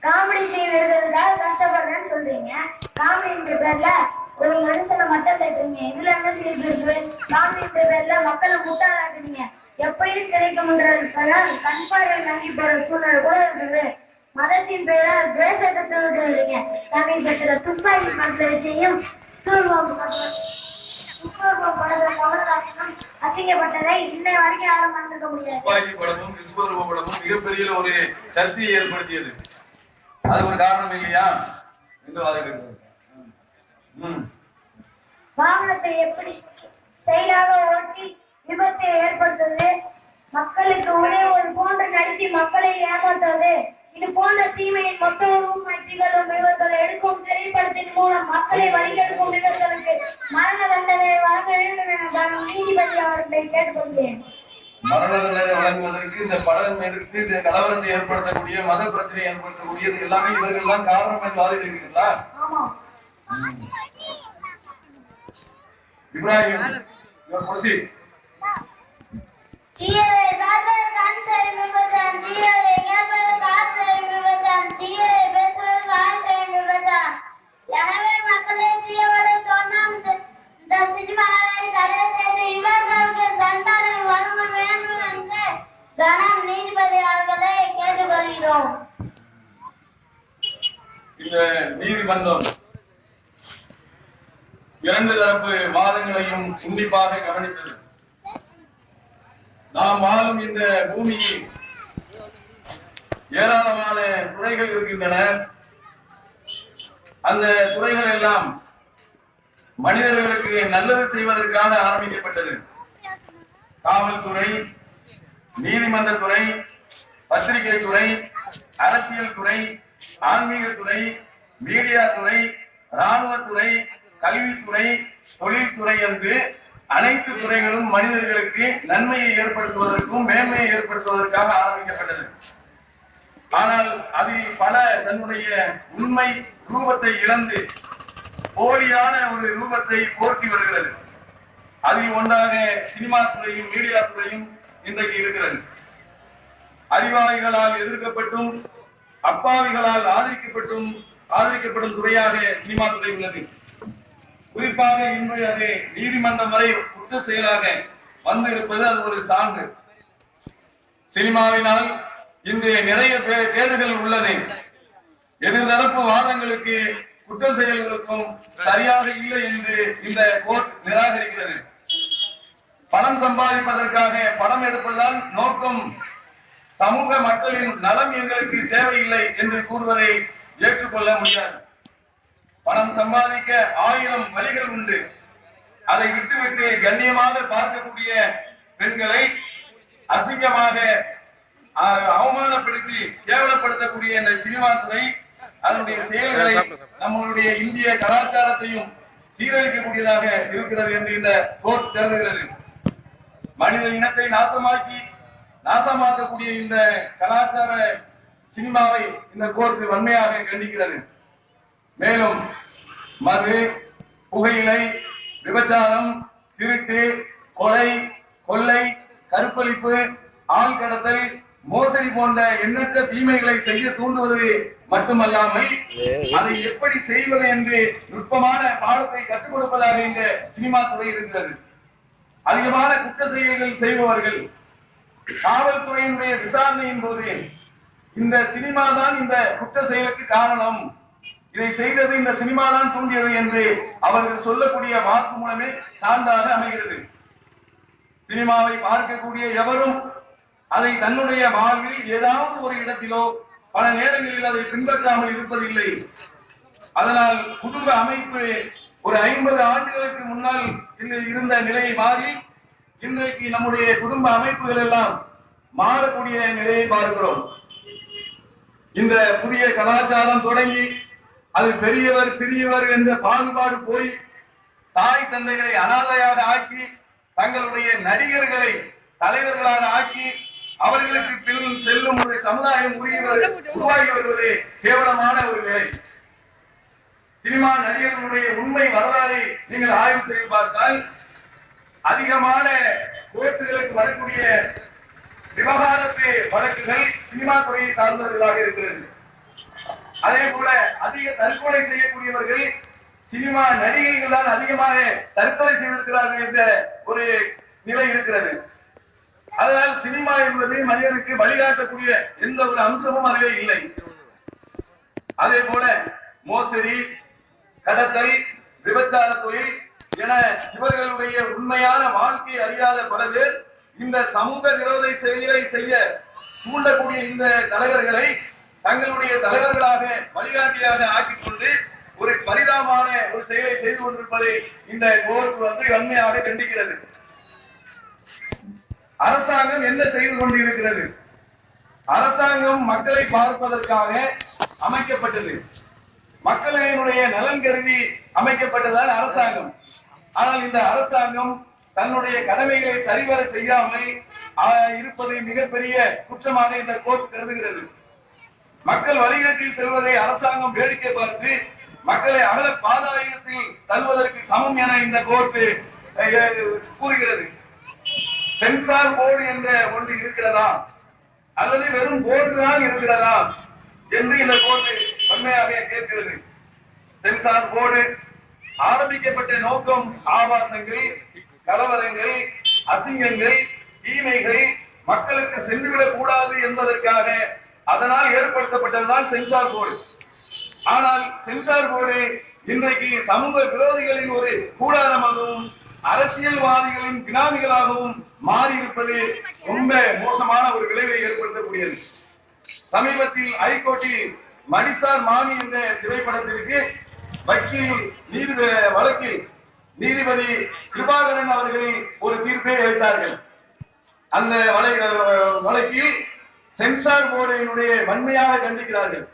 காமெடி செய்வதற்காக கஷ்டப்படுறேன்னு சொல்றீங்க. காமெடின்ற பேர்ல ஒரு மனுஷனை மட்டும் தட்டுறீங்க. இதுல என்ன சிரிப்பு இருக்கு? காமெடின்ற பேர்ல மக்களை முட்டாளாக்குறீங்க. எப்பயும் கிடைக்கும்ன்றதுக்காக கண்பார்வை நம்பி போற சூழ்நிலை கூட இருக்குது. மதத்தின் பேரால் தேசத்தை தோல்றீங்க. தமிழ் பெற்ற துப்பாக்கி படத்தை செய்யும் அசிங்கப்பட்டதை இன்னை வரைக்கும் யாரும் மறந்துக்க முடியாது. துப்பாக்கி படமும் விஸ்வரூப படமும் மிகப்பெரிய ஒரு சர்ச்சையை ஏற்படுத்தியது. அது ஒரு காரணம் இல்லையா என்று வாதிடுகிறது. வாகனத்தை எப்படி ஸ்டைலாக ஓட்டி விபத்தை ஏற்படுத்துவது, மக்களுக்கு ஒரே ஒரு போன்று நடத்தி மக்களை ஏமாற்றுவது, இது போன்ற தீமையின் மொத்த உருவமாய் திகழும் இவர்கள் எடுக்கும் திரைப்படத்தின் மூலம் மக்களை வழிகெடுக்கும் இவர்களுக்கு மரண தண்டனை வழங்க வேண்டும் என நீதிபதி அவர்களை கேட்டுக்கொள்கிறேன். மரண தண்டனை வழங்குவதற்கு இந்த படம் எடுத்து இந்த கலவரத்தை ஏற்படுத்தக்கூடிய மத பிரச்சனை ஏற்படுத்தக்கூடியது எல்லாமே இவர்கள் தான் காரணம் என்று வாதிடுகிறீர்களா? Ibrahim, your proceed. தீயதை பார்ப்பது கண் தெரிவிப்பதுதான், தீயதை கேட்பது காது தெரிவிப்பதுதான், தீயதை பேசுவது காது தெரிவிப்பதுதான். எனவே மக்களை தீயவரை தோன்றாம் இந்த சினிமாவை தடை செய்து இவர்களுக்கு தண்டனை வழங்க வேண்டும் என்று கனம் நீதிபதி அவர்களை கேட்டுக்கொள்கிறோம். இந்த நீதிமன்றம் இரண்டு தரப்பு வாதங்களையும் உன்னிப்பாக கவனித்தது. நாம் வாழும் இந்த பூமியில் ஏராளமான துறைகள் இருக்கின்றன. அந்த துறைகள் எல்லாம் மனிதர்களுக்கு நல்லது செய்வதற்காக ஆரம்பிக்கப்பட்டது. காவல்துறை, நீதிமன்ற துறை, பத்திரிகை துறை, அரசியல் துறை, ஆன்மீக துறை, மீடியா துறை, இராணுவத்துறை, கல்வித்துறை, தொழில்துறை என்று அனைத்து துறைகளும் மனிதர்களுக்கு நன்மையை ஏற்படுத்துவதற்கும் மேன்மையை ஏற்படுத்துவதற்காக ஆரம்பிக்கப்பட்டது. ஆனால் அதில் பல தன்னுடைய உண்மை ரூபத்தை இழந்து போலியான ஒரு ரூபத்தை போர்த்தி வருகிறது. அதில் ஒன்றாக சினிமா துறையும் மீடியா துறையும் இன்றைக்கு இருக்கிறது. அறிவாளிகளால் எதிர்க்கப்பட்டும் அப்பாவிகளால் ஆதரிக்கப்படும் துறையாக சினிமா துறை உள்ளது. குறிப்பாக இன்று அது நீதிமன்றம் வரை குற்ற செயலாக வந்து இருப்பது அது ஒரு சான்று. சினிமாவினால் இன்று நிறைய கேடுகள் உள்ளது. எதிர்தரப்பு வாதங்களுக்கு குற்ற செயல்களுக்கும் சரியாக இல்லை என்று இந்த கோர்ட் நிராகரிக்கிறது. பணம் சம்பாதிப்பதற்காக படம் எடுப்பதால் நோக்கம் சமூக மக்களின் நலம் எங்களுக்கு தேவையில்லை என்று கூறுவதை ஏற்றுக்கொள்ள முடியாது. பணம் சம்பாதிக்க 1000 வழிகள் உண்டு. அதை விட்டுவிட்டு கண்ணியமாக பார்க்கக்கூடிய பெண்களை அசிங்கமாக அவமானப்படுத்தி கேவலப்படுத்தக்கூடிய இந்த சினிமா துறை அதனுடைய செயல்களை நம்மளுடைய இந்திய கலாச்சாரத்தையும் சீரழிக்கக்கூடியதாக இருக்கிறது என்று இந்த கோர்ட் கருதுகிறது. மனித இனத்தை நாசமாக்கக்கூடிய இந்த கலாச்சார சினிமாவை இந்த கோர்ட் வன்மையாக கண்டிக்கிறது. மேலும் மது, புகையிலை, விபச்சாரம், திருட்டு, கொலை, கொள்ளை, கற்பழிப்பு, ஆள் கடத்தல், மோசடி போன்ற எண்ணற்ற தீமைகளை செய்ய தூண்டுவது மட்டுமல்லாமல் அதை எப்படி செய்வது என்று நுட்பமான பாடத்தை கற்றுக் கொடுப்பதாக இந்த சினிமா துறை இருக்கிறது. அதிகமான குற்ற செயல்கள் செய்பவர்கள் காவல்துறையினுடைய விசாரணையின் போது இந்த சினிமா தான் இந்த குற்ற செயலுக்கு காரணம், இதை செய்தது இந்த சினிமா தான் தூண்டியது என்று அவர்கள் சொல்லக்கூடிய வாக்கு மூலமே சான்றாக அமைகிறது. சினிமாவை பார்க்கக்கூடிய எவரும் அதை தன்னுடைய வாழ்வில் ஏதாவது ஒரு இடத்திலோ பல நேரங்களில் அதை பின்பற்றாமல் இருப்பதில்லை. அதனால் குடும்ப அமைப்பு ஒரு 50 ஆண்டுகளுக்கு முன்னால் இருந்த நிலையை மாறி இன்றைக்கு நம்முடைய குடும்ப அமைப்புகள் எல்லாம் மாறக்கூடிய நிலையை பார்க்கிறோம். இந்த புதிய கலாச்சாரம் தொடங்கி அது பெரியவர் சிறியவர் என்ற பாகுபாடு போய் தாய் தந்தைகளை அனாதையாக ஆக்கி தங்களுடைய நடிகர்களை தலைவர்களாக ஆக்கி அவர்களுக்கு பின் செல்லும் ஒரு சமுதாயம் உருவாகி வருவது கேவலமான ஒரு நிலை. சினிமா நடிகர்களுடைய உண்மை வரலாறை நீங்கள் ஆய்வு செய்து பார்த்தால் அதிகமான கோர்ட்டுகளுக்கு வரக்கூடிய விவகாரத்து வழக்குகள் சினிமா துறையை சார்ந்தவர்களாக இருக்கிறது. அதே போல அதிக தற்கொலை செய்யக்கூடியவர்கள் சினிமா நடிகைகள் தான் அதிகமாக தற்கொலை செய்திருக்கிறார்கள் என்ற ஒரு நிலை இருக்கிறது. அதனால் சினிமா என்பது மனிதனுக்கு வழிகாட்டக்கூடிய எந்த ஒரு அம்சமும் அதிலே இல்லை. அதே போல மோசடி, கடத்தல், விபச்சார தொழில் என இவர்களுடைய உண்மையான வாழ்க்கை அறியாத பல பேர் இந்த சமூக விரோத செயலை செய்ய தூண்டக்கூடிய இந்த தலைவர்களை தங்களுடைய தலைவர்களாக வழிகாட்டியாக ஆக்கிக் கொண்டு ஒரு பரிதாபமான ஒரு செயலை செய்து கொண்டிருப்பதை இந்த கோர்ட் வன்மையாக கண்டிக்கிறது. அரசாங்கம் என்ன செய்து கொண்டிருக்கிறது? அரசாங்கம் மக்களை பார்ப்பதற்காக அமைக்கப்பட்டது. மக்களினுடைய நலன் கருதி அமைக்கப்பட்டதால் அரசாங்கம். ஆனால் இந்த அரசாங்கம் தன்னுடைய கடமைகளை சரிவர செய்யாமல் இருப்பது மிகப்பெரிய குற்றமாக இந்த கோர்ட் கருதுகிறது. மக்கள் வழிகாட்டில் செல்வதை அரசாங்கம் வேடிக்கை பார்த்து மக்களை அகல பாதாளத்தில் தள்ளுவதற்கு சமம் என இந்த கோர்ட் கூறுகிறது. சென்சார் போர்டு என்ற ஒன்று இருக்கிறதா அல்லது வெறும் போர்டு தான் இருக்கிறதா என்று இந்த கோர்ட் உண்மையாக கேட்கிறது. சென்சார் போர்டு ஆரம்பிக்கப்பட்ட நோக்கம் ஆபாசங்கள், கலவரங்கள், அசிங்கங்கள், தீமைகள் மக்களுக்கு சென்றுவிடக் கூடாது என்பதற்காக அதனால் ஏற்படுத்தப்பட்டதுதான் சென்சார் போர்டு. ஆனால் சென்சார் போர்டு இன்றைக்கு சமூக விரோதிகளின் ஒரு கூடாரமாகவும் அரசியல்வாதிகளின் பினாமிகளாகவும் மாறி இருப்பது ரொம்ப மோசமான ஒரு விளைவை ஏற்படுத்தக்கூடியது. சமீபத்தில் ஹைகோர்ட்டில் மடிசார் மாமி என்ற திரைப்படத்திற்கு வக்கீல் வழக்கில் நீதிபதி கிருபாகரன் அவர்கள் ஒரு தீர்ப்பை அளித்தார்கள். அந்த வழக்கில் சென்சார் போர்டினுடைய வன்மையாக கண்டிக்கிறார்கள்.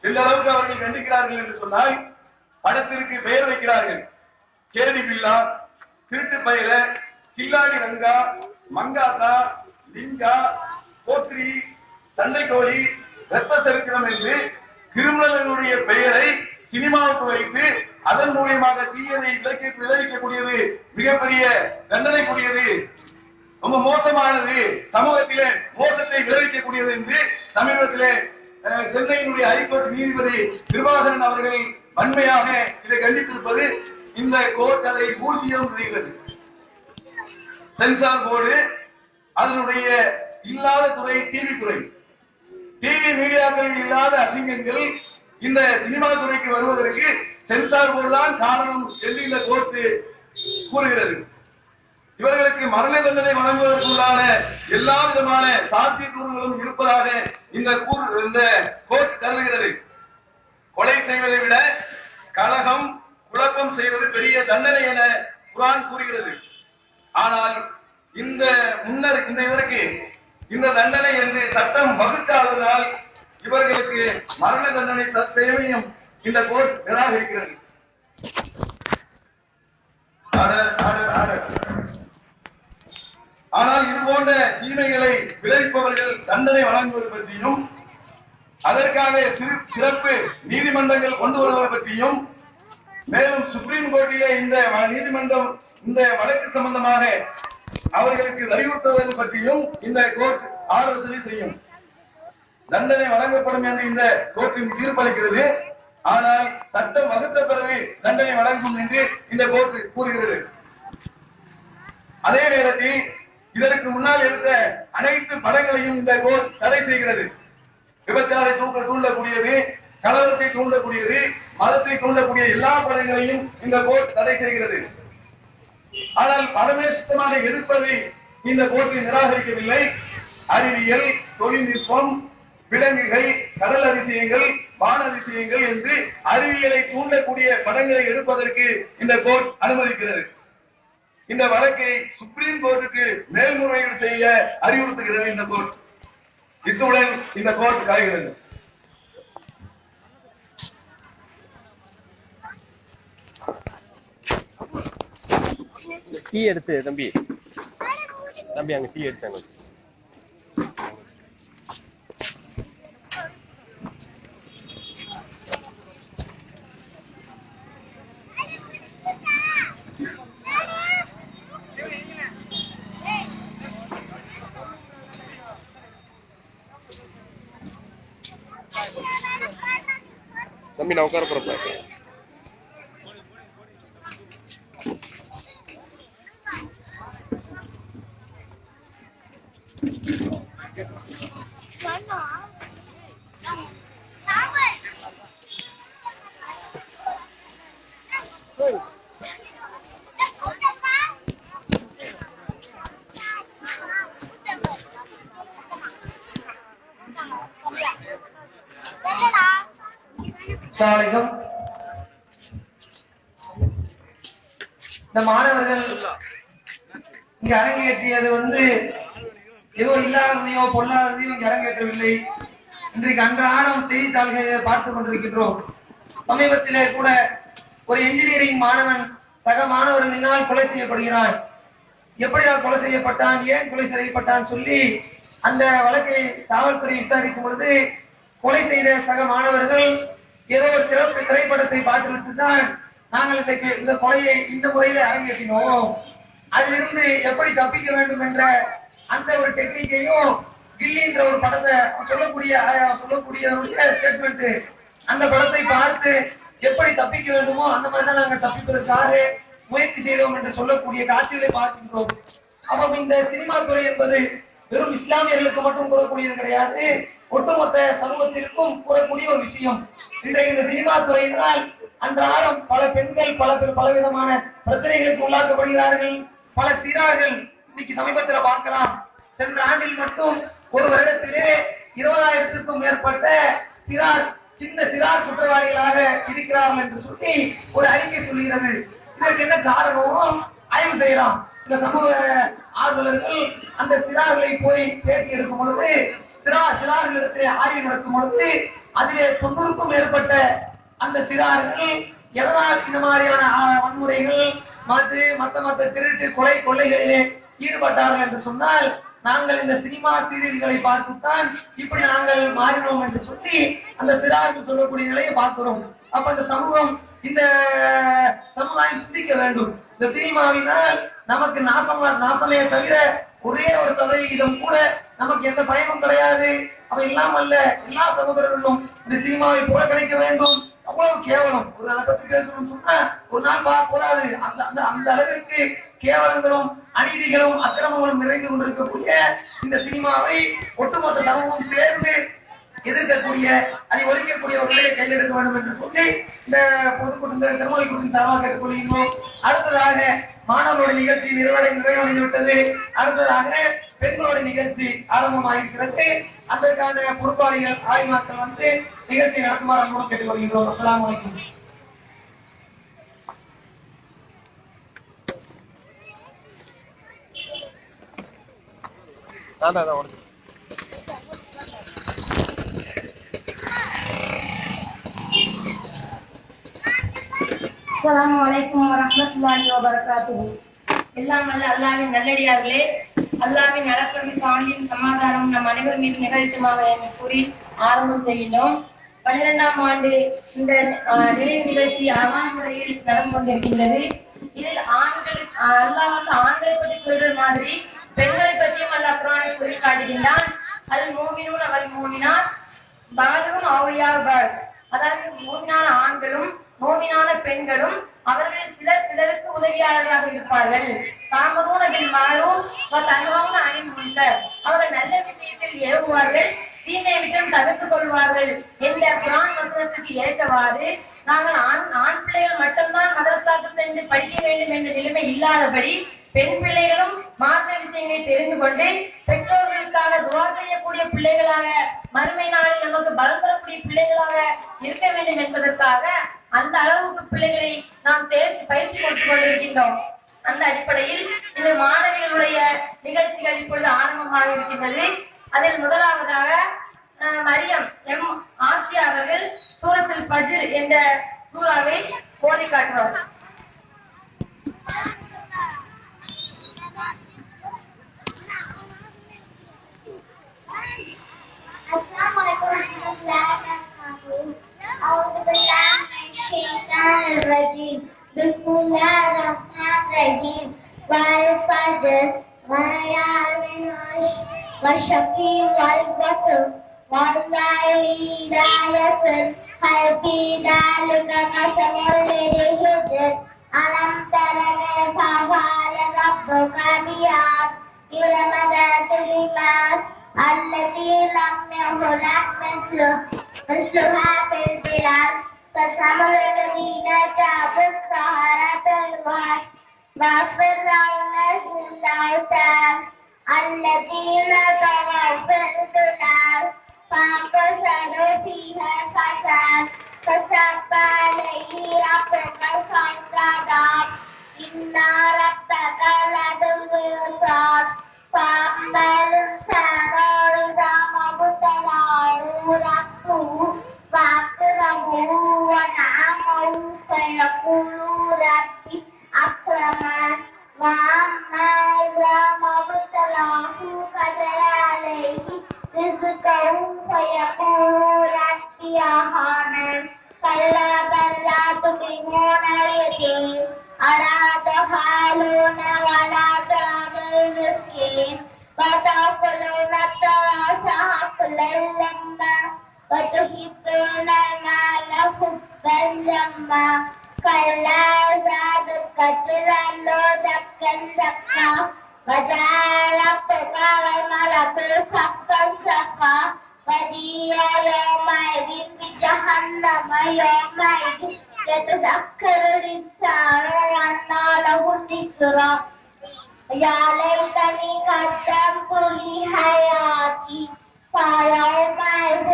எந்த அளவுக்கு அவர்கள் கண்டிக்கிறார்கள் என்று சொன்னால் படத்திற்கு பெயர் வைக்கிறார்கள். கேடி பில்லா, திருட்டு பயில, கில்லாடி ரங்கா, மங்காத்தா, லிங்கா, போத்ரி, சண்டைக்கோழி, ரத்த சரித்திரம் என்று கிரிமினல்களுடைய பெயரை சினிமாவுக்கு வைத்து அதன் மூலியமாக தீயதை விளைவிக்கக்கூடியது மிகப்பெரிய தண்டனைக்குரியது, ரொம்ப மோசமானது, சமூகத்திலே மோசத்தை விளைவிக்கக்கூடியது என்று சமீபத்திலே சென்னையினுடைய ஹைகோர்ட் நீதிபதி கிருபாகரன் அவர்கள் வன்மையாக இதை கண்டித்திருப்பது இந்த கோர்ட் அதை பூஜ்ஜியம் செய்கிறது. சென்சார் போர்டு அதனுடைய இல்லாத துறை டிவி துறை. டிவி மீடியாக்களில் இல்லாத அசிங்கங்கள் இந்த சினிமா துறைக்கு வருவதற்கு சென்சார் போர்டு தான் காரணம் என்று இந்த கோர்ட் கூறுகிறது. இவர்களுக்கு மரண தண்டனை வழங்குவதற்குள்ளான எல்லா விதமான சாத்தியக்கூறுகளும் இருப்பதாக இந்த கோர்ட் கருதுகிறது. கொலை செய்வதை விட கலகம், குழப்பம் செய்வது பெரிய தண்டனை என குர்ஆன் கூறுகிறது. ஆனால் இதற்கு இந்த தண்டனை என்று சட்டம் வகுக்காததால் இவர்களுக்கு மரண தண்டனை தேவையும் இந்த கோர்ட் நிராகரிக்கிறது. ஆனால் இது போன்ற தீமைகளை விளைவிப்பவர்கள் தண்டனை வழங்குவது பற்றியும் அதற்காக சிறப்பு நீதிமன்றங்கள் கொண்டு வருவது பற்றியும் மேலும் சுப்ரீம் கோர்ட்டிலே இந்த நீதிமன்றம் இந்த வழக்கு சம்பந்தமாக அவர்களுக்கு வலியுறுத்துவது பற்றியும் இந்த கோர்ட் ஆலோசனை செய்யும். தண்டனை வழங்கப்படும் என்று இந்த கோர்ட்டின் தீர்ப்பளிக்கிறது. ஆனால் சட்டம் வகுத்த பிறகு தண்டனை வழங்கும் என்று இந்த கோர்ட் கூறுகிறது. அதே நேரத்தில் இதற்கு முன்னால் எடுத்த அனைத்து படங்களையும் இந்த கோர்ட் தடை செய்கிறது. விபச்சாரை தூண்டக்கூடியது, கலவரத்தை தூண்டக்கூடியது, மதத்தை தூண்டக்கூடிய எல்லா படங்களையும் இந்த கோர்ட் தடை செய்கிறது. ஆனால் பரமேசுத்தமாக எதிர்ப்பதை இந்த கோர்ட்டில் நிராகரிக்கவில்லை. அறிவியல், தொழில்நுட்பம், விலங்குகள், கடல் அதிசயங்கள், வான அதிசயங்கள் என்று அறிவியலை தூண்டக்கூடிய படங்களை எடுப்பதற்கு இந்த கோர்ட் அனுமதிக்கிறது. இந்த வழக்கை சுப்ரீம் கோர்ட்டுக்கு மேல்முறையீடு செய்ய அறிவுறுத்துகிறது இந்த கோர்ட். இத்துடன் இந்த கோர்ட் கலைகிறது. டீ எடுத்து தம்பி அங்க டீ எடுத்தாங்க. தம்பி நான் உட்கார போறப்ப இந்த மாணவர்கள் இங்க அரங்கேற்றியது ஏதோ இல்லாததையோ பொல்லாததையோ இங்க அரங்கேற்றவில்லை. இன்றைக்கு அன்றாடம் செய்தித்தாள்களை பார்த்துக் கொண்டிருக்கின்றோம். சமீபத்திலே கூட ஒரு என்ஜினியரிங் மாணவன் சக மாணவர்களினால் கொலை செய்யப்படுகிறான். எப்படியா கொலை செய்யப்பட்டான், ஏன் கொலை செய்யப்பட்டான் சொல்லி அந்த வழக்கை காவல்துறை விசாரிக்கும் பொழுது கொலை செய்த சக மாணவர்கள் ஏதோ ஒரு சிறப்பு திரைப்படத்தை பார்த்துவிட்டு தான் நாங்கள் இந்த கொலையை இந்த முறையில அரங்கேற்றினோம், அதிலிருந்து எப்படி தப்பிக்க வேண்டும் என்ற அந்த ஒரு டெக்னிக்கையும் கில்லின்ற ஒரு படத்தை சொல்லக்கூடிய ஸ்டேட்மெண்ட், அந்த படத்தை பார்த்து எப்படி தப்பிக்க வேண்டுமோ அந்த மாதிரிதான் நாங்கள் தப்பிப்பதற்காக முயற்சி செய்தோம் என்று சொல்லக்கூடிய காட்சிகளை பார்க்கின்றோம். அப்ப இந்த சினிமா துறை என்பது வெறும் இஸ்லாமியர்களுக்கு மட்டும் கூறக்கூடியது கிடையாது, ஒட்டுமொத்த சமூகத்திற்கும் கூறக்கூடிய ஒரு விஷயம். இன்றைக்கு இந்த சினிமா துறையினால் அன்றாடம் பல பெண்கள் பலவிதமான பிரச்சனைகளுக்கு உள்ளாக்கப்படுகிறார்கள். பல சிறார்கள் இன்னைக்கு சமீபத்தில் பார்க்கலாம், சென்ற ஆண்டில் மட்டும் ஒரு வருடத்திலே 20,000க்கும் மேற்பட்ட சின்ன சிறார் குற்றவாளிகளாக இருக்கிறார்கள் என்று சொல்லி ஒரு அறிக்கை சொல்லுகிறது. இதற்கு என்ன காரணம் ஆய்வு செய்யலாம். இந்த சமூக ஆர்வலர்கள் அந்த சிறார்களை போய் பேட்டி எடுக்கும் பொழுது, சிறார்களிடத்திலே ஆய்வு நடத்தும் பொழுது அதிலே 90க்கும் மேற்பட்ட அந்த சிறார்கள் எதனால் இந்த மாதிரியான வன்முறைகள் மத்த திருட்டு கொலை கொள்ளைகளிலே ஈடுபட்டார்கள் என்று சொன்னால், நாங்கள் இந்த சினிமா சீரியல்களை பார்த்துத்தான் இப்படி நாங்கள் மாறினோம் என்று சொல்லி அந்த சிறார்கள் சொல்லக்கூடிய நிலையை பார்க்கிறோம். அப்ப இந்த சமுதாயம் சிந்திக்க வேண்டும். இந்த சினிமாவினால் நமக்கு நாசமே தவிர ஒரே ஒரு சதவிகிதம் கூட நமக்கு எந்த பயனும் கிடையாது. அவ இல்லாமல்ல எல்லா சகோதரர்களும் இந்த சினிமாவை புறக்கணிக்க வேண்டும். அவ்வளவு கேவலம். அதை பத்தி பேசணும்னு சொன்னா ஒரு நாள் போதாது. அந்த அளவிற்கு கேவலங்களும் அநீதிகளும் அக்கிரமங்களும் நிறைந்து கொண்டிருக்கக்கூடிய இந்த சினிமாவை ஒட்டுமொத்த சமூகம் சேர்ந்து எதிர்க்கக்கூடிய, அதை ஒழிக்கக்கூடிய ஒரு நிலையை கையில் எடுக்க வேண்டும் என்று சொல்லி இந்த பொதுக்கூட்டம் திருமலை கூட்டத்தின் சார்பாக கேட்டுக்கொள்கிறோம். அடுத்ததாக மாணவர்களுடைய நிகழ்ச்சி நிறைவடைந்து விட்டது. அடுத்ததாக பெண்களுடைய நிகழ்ச்சி ஆரம்பமாயிருக்கிறது. அதற்கான பொறுப்பாளிகள் ஆய்வாக்கள் நிகழ்ச்சி நடத்துமாறு அன்போடு கேட்டுக்கொள்கிறோம். அஸ்ஸலாமு அலைக்கும். அஸ்ஸலாமு அலைக்கும் வரஹ்மத்துல்லாஹி வபரகாத்துஹு. எல்லாம் வல்ல அல்லாஹ்வின் நல்லடியார்களே, அல்லாஹ்வின் நலப்பெரும் சாந்தியும் சமாதானம் நம் அனைவர் மீது நிகழ்த்துமாக என்று கூறி ஆரம்பம் செய்கின்றோம். 12ஆம் ஆண்டு இந்த நிறைவு நிகழ்ச்சி அழகான முறையில் நடந்து கொண்டிருக்கின்றது. இதில் அல்லாஹ் ஆண்களை பற்றி சொல்ற மாதிரி பெண்களை பற்றியும் அல்லாஹ் குர்ஆனில் சொல்லி காட்டுகின்றான். அல் மூமினூன வல் மூமினாத் பாதுகும் அவுலியா பாத். அதாவது மூமினான ஆண்களும் மூமினான பெண்களும் அவர்களில் சிலருக்கு உதவியாளர்களாக இருப்பார்கள். தாமரூன பில் மாரூஃப் வ தன்ஹவுன அனில் முன்கர். அவர்கள் நல்ல விஷயத்தில் ஏவுவார்கள், தீமையை விட்டும் தவிர்த்துக் கொள்வார்கள் என்ற குர்ஆன் வசனத்துக்கு ஏற்றவாறு நாங்கள் ஆண் பிள்ளைகள் மட்டும்தான் மதரசாவுக்கு சென்று படிக்க வேண்டும் என்ற நிலைமை இல்லாதபடி பெண் பிள்ளைகளும் மார்க்க விஷயங்களை தெரிந்து கொண்டு பெற்றோர்களுக்காக துஆ செய்யக்கூடிய பிள்ளைகளாக, மறுமை நாளில் நமக்கு பலம் தரக்கூடிய பிள்ளைகளாக இருக்க வேண்டும் என்பதற்காக அந்த அளவுக்கு பிள்ளைகளை நாம் பயிற்சி கொடுத்துக் கொண்டிருக்கின்றோம். அந்த அடிப்படையில் இந்த மாணவிகளுடைய நிகழ்ச்சிகள் இப்பொழுது ஆரம்பமாக இருக்கின்றது. அதில் முதலாவதாக மரியம் எம் ஆசியா அவர்கள் சூரத்துல் ஃபஜ்ர் என்ற சூறாவை ஓதி காட்டுவார். Bismillahirrahmanirrahim. Wal fajr wa layalin wash-shafi wal watr wal layli idha yasr hal fi dhalika qasamul lidhi alam tara kayfa fa'ala rabbuka bi'ad irama dhatil imad allati lam yukhlaq misluha fil bilad فَسَمُرَ الَّذِينَ جَابُوا السَّحَرَةَ الْوَحْيَ وَفِرْعَوْنَ ذِي الْأَوْتَادِ الَّذِينَ طَغَوْا فِي الْبِلَادِ فَأَفْسَدُوا فِيهَا الْفَسَادَ فَصَبَّ عَلَيْهِمْ رَبُّكَ سَوْطَ عَذَابٍ إِنَّ رَبَّكَ لَبِالْمِرْصَادِ فَأَمَّا الْإِنسَانُ إِذَا مَا ابْتَلَاهُ رَبُّهُ فَأَكْرَمَهُ وَنَعَمَهُ فَيَقُولُ رَبِّي أَكْرَمَنِ وَأَمَّا إِذَا مَا ابْتَلَاهُ فَقَدَرَ عَلَيْهِ رِزْقَهُ فَيَقُولُ رَبِّي أَهَانَنِ كَلَّا بَل لَّا تُكْرِمُونَ الْيَتِيمَ وَلَا تَحَاضُّونَ عَلَىٰ طَعَامِ الْمِسْكِينِ وَتَأْكُلُونَ التُّرَاثَ أَكْلًا لَّمًّا وَتُحِبُّونَ الْمَالَ حُبًّا جَمًّا كَلَّا إِذَا دُكَّتِ الْأَرْضُ دَكًّا دَكًّا وَجَاءَ رَبُّكَ وَالْمَلَكُ صَفًّا صَفًّا وَجِيءَ يَوْمَئِذٍ بِجَهَنَّمَ يَوْمَئِذٍ يَتَذَكَّرُ الْإِنسَانُ وَأَنَّىٰ لَهُ الذِّكْرَىٰ يَا لَيْتَنِي قَدَّمْتُ لِحَيَاتِي فَيَوْمَئِذٍ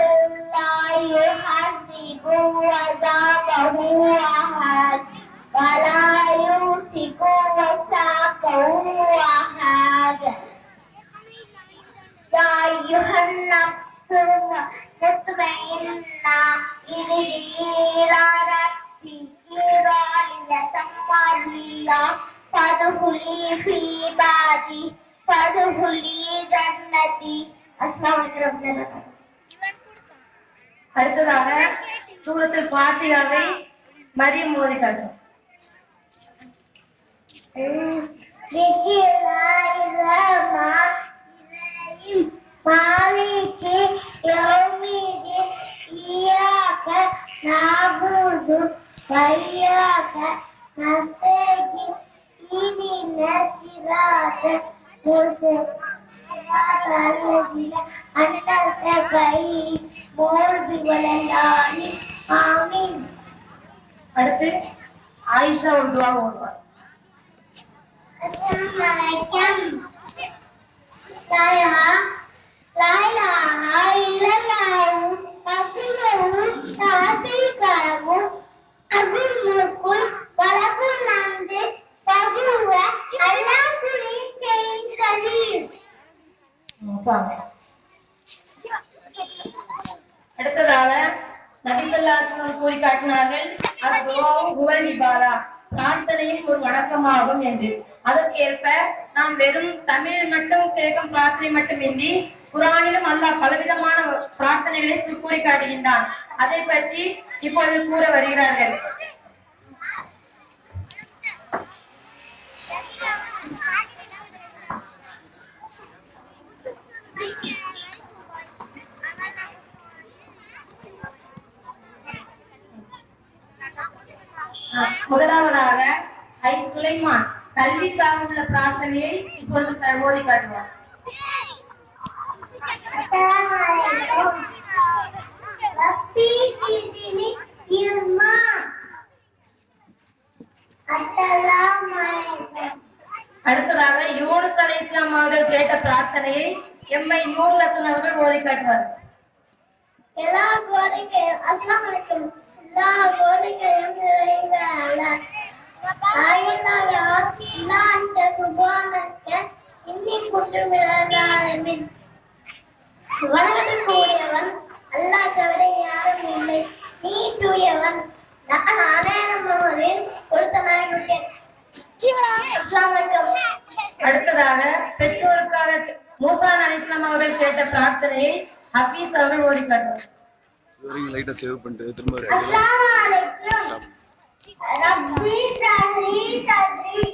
لَّا يُعَذِّبُ عَذَابَهُ أَحَدٌ وَلَا يُوثِقُ وَثَاقَهُ أَحَدٌ يَا أَيُّهَا النَّفْسُ الْمُطْمَئِنَّةُ ارْجِعِي إِلَىٰ رَبِّكِ رَاضِيَةً مَرْضِيَّةً فَادْخُلِي فِي عِبَادِي فَادْخُلِي جَنَّتِي. அடுத்ததாக சூரத்துல் ஃபாத்திஹாவை மரியம் ஓதி காட்டும். பிஸ்மில்லாஹிர்ரஹ்மானிர்ரஹீம் மாலிகி யௌமிddin இய்யாக நஅபுது வ இய்யாக நஸ்தஈன் இஹ்தினஸ் ஸிராத்தல் முஸ்தகீம் அடுத்து ஆயிஷா ஒரு துஆ ஓதுவார். அடுத்ததாக நபி ஸல்லல்லாஹு அலைஹி வஸல்லம் கூறி காட்டினார்கள், அத்-துஆஉ ஹுவல் இபாதா, பிரார்த்தனையும் ஒரு வணக்கமாகும் என்று. அதற்கேற்ப நாம் வெறும் தமிழில் மட்டும் கேட்கும் பிரார்த்தனை மட்டுமின்றி குர்ஆனிலும் அல்லாஹ் பலவிதமான பிரார்த்தனைகளை கூறி காட்டுகின்றான். அதை பற்றி இப்பொழுது கூற வருகிறார்கள். முதலாவதாக ஐ சுலைமான் கல்விக்காக உள்ள பிரார்த்தனையை இப்பொழுது ஓதி காட்டுவார். அவர்கள் கேட்ட பிரார்த்தனையை எம்ஐ நூர் லசன் அவர்கள் ஓதி காட்டுவார். எல்லா கோரிக்கையும் அஸ்ஸலாமு அலைக்கும். எல்லா கோரிக்கையும் நிறைந்த அல்லாஹ் ஆயுள்ளாஹ் இல்லாஹ் சுப்ஹானக இன்னி குன்து மினல் ஸாலிமீன். வணக்கத்துக்கு உரியவன் அல்லாஹ் தவிர யாரும் இல்லை, நீ தூயவன், நான் அடையாளமாக ஒருத்தனாக இருக்கேன். அஸ்ஸலாமு அலைக்கும். அடுத்ததாக பெற்றோருக்காக மூசா அலைஹிஸ்ஸலாம் அவர்கள் கேட்ட பிரார்த்தனையை ஹபீஸ் அவர்கள் ஓதி காட்டுவார். லைட்டா சேவ் பண்ணிட்டு திரும்ப அஸ்ஸலாமு அலைக்கும். ரப்பி சத்ரி சத்ரி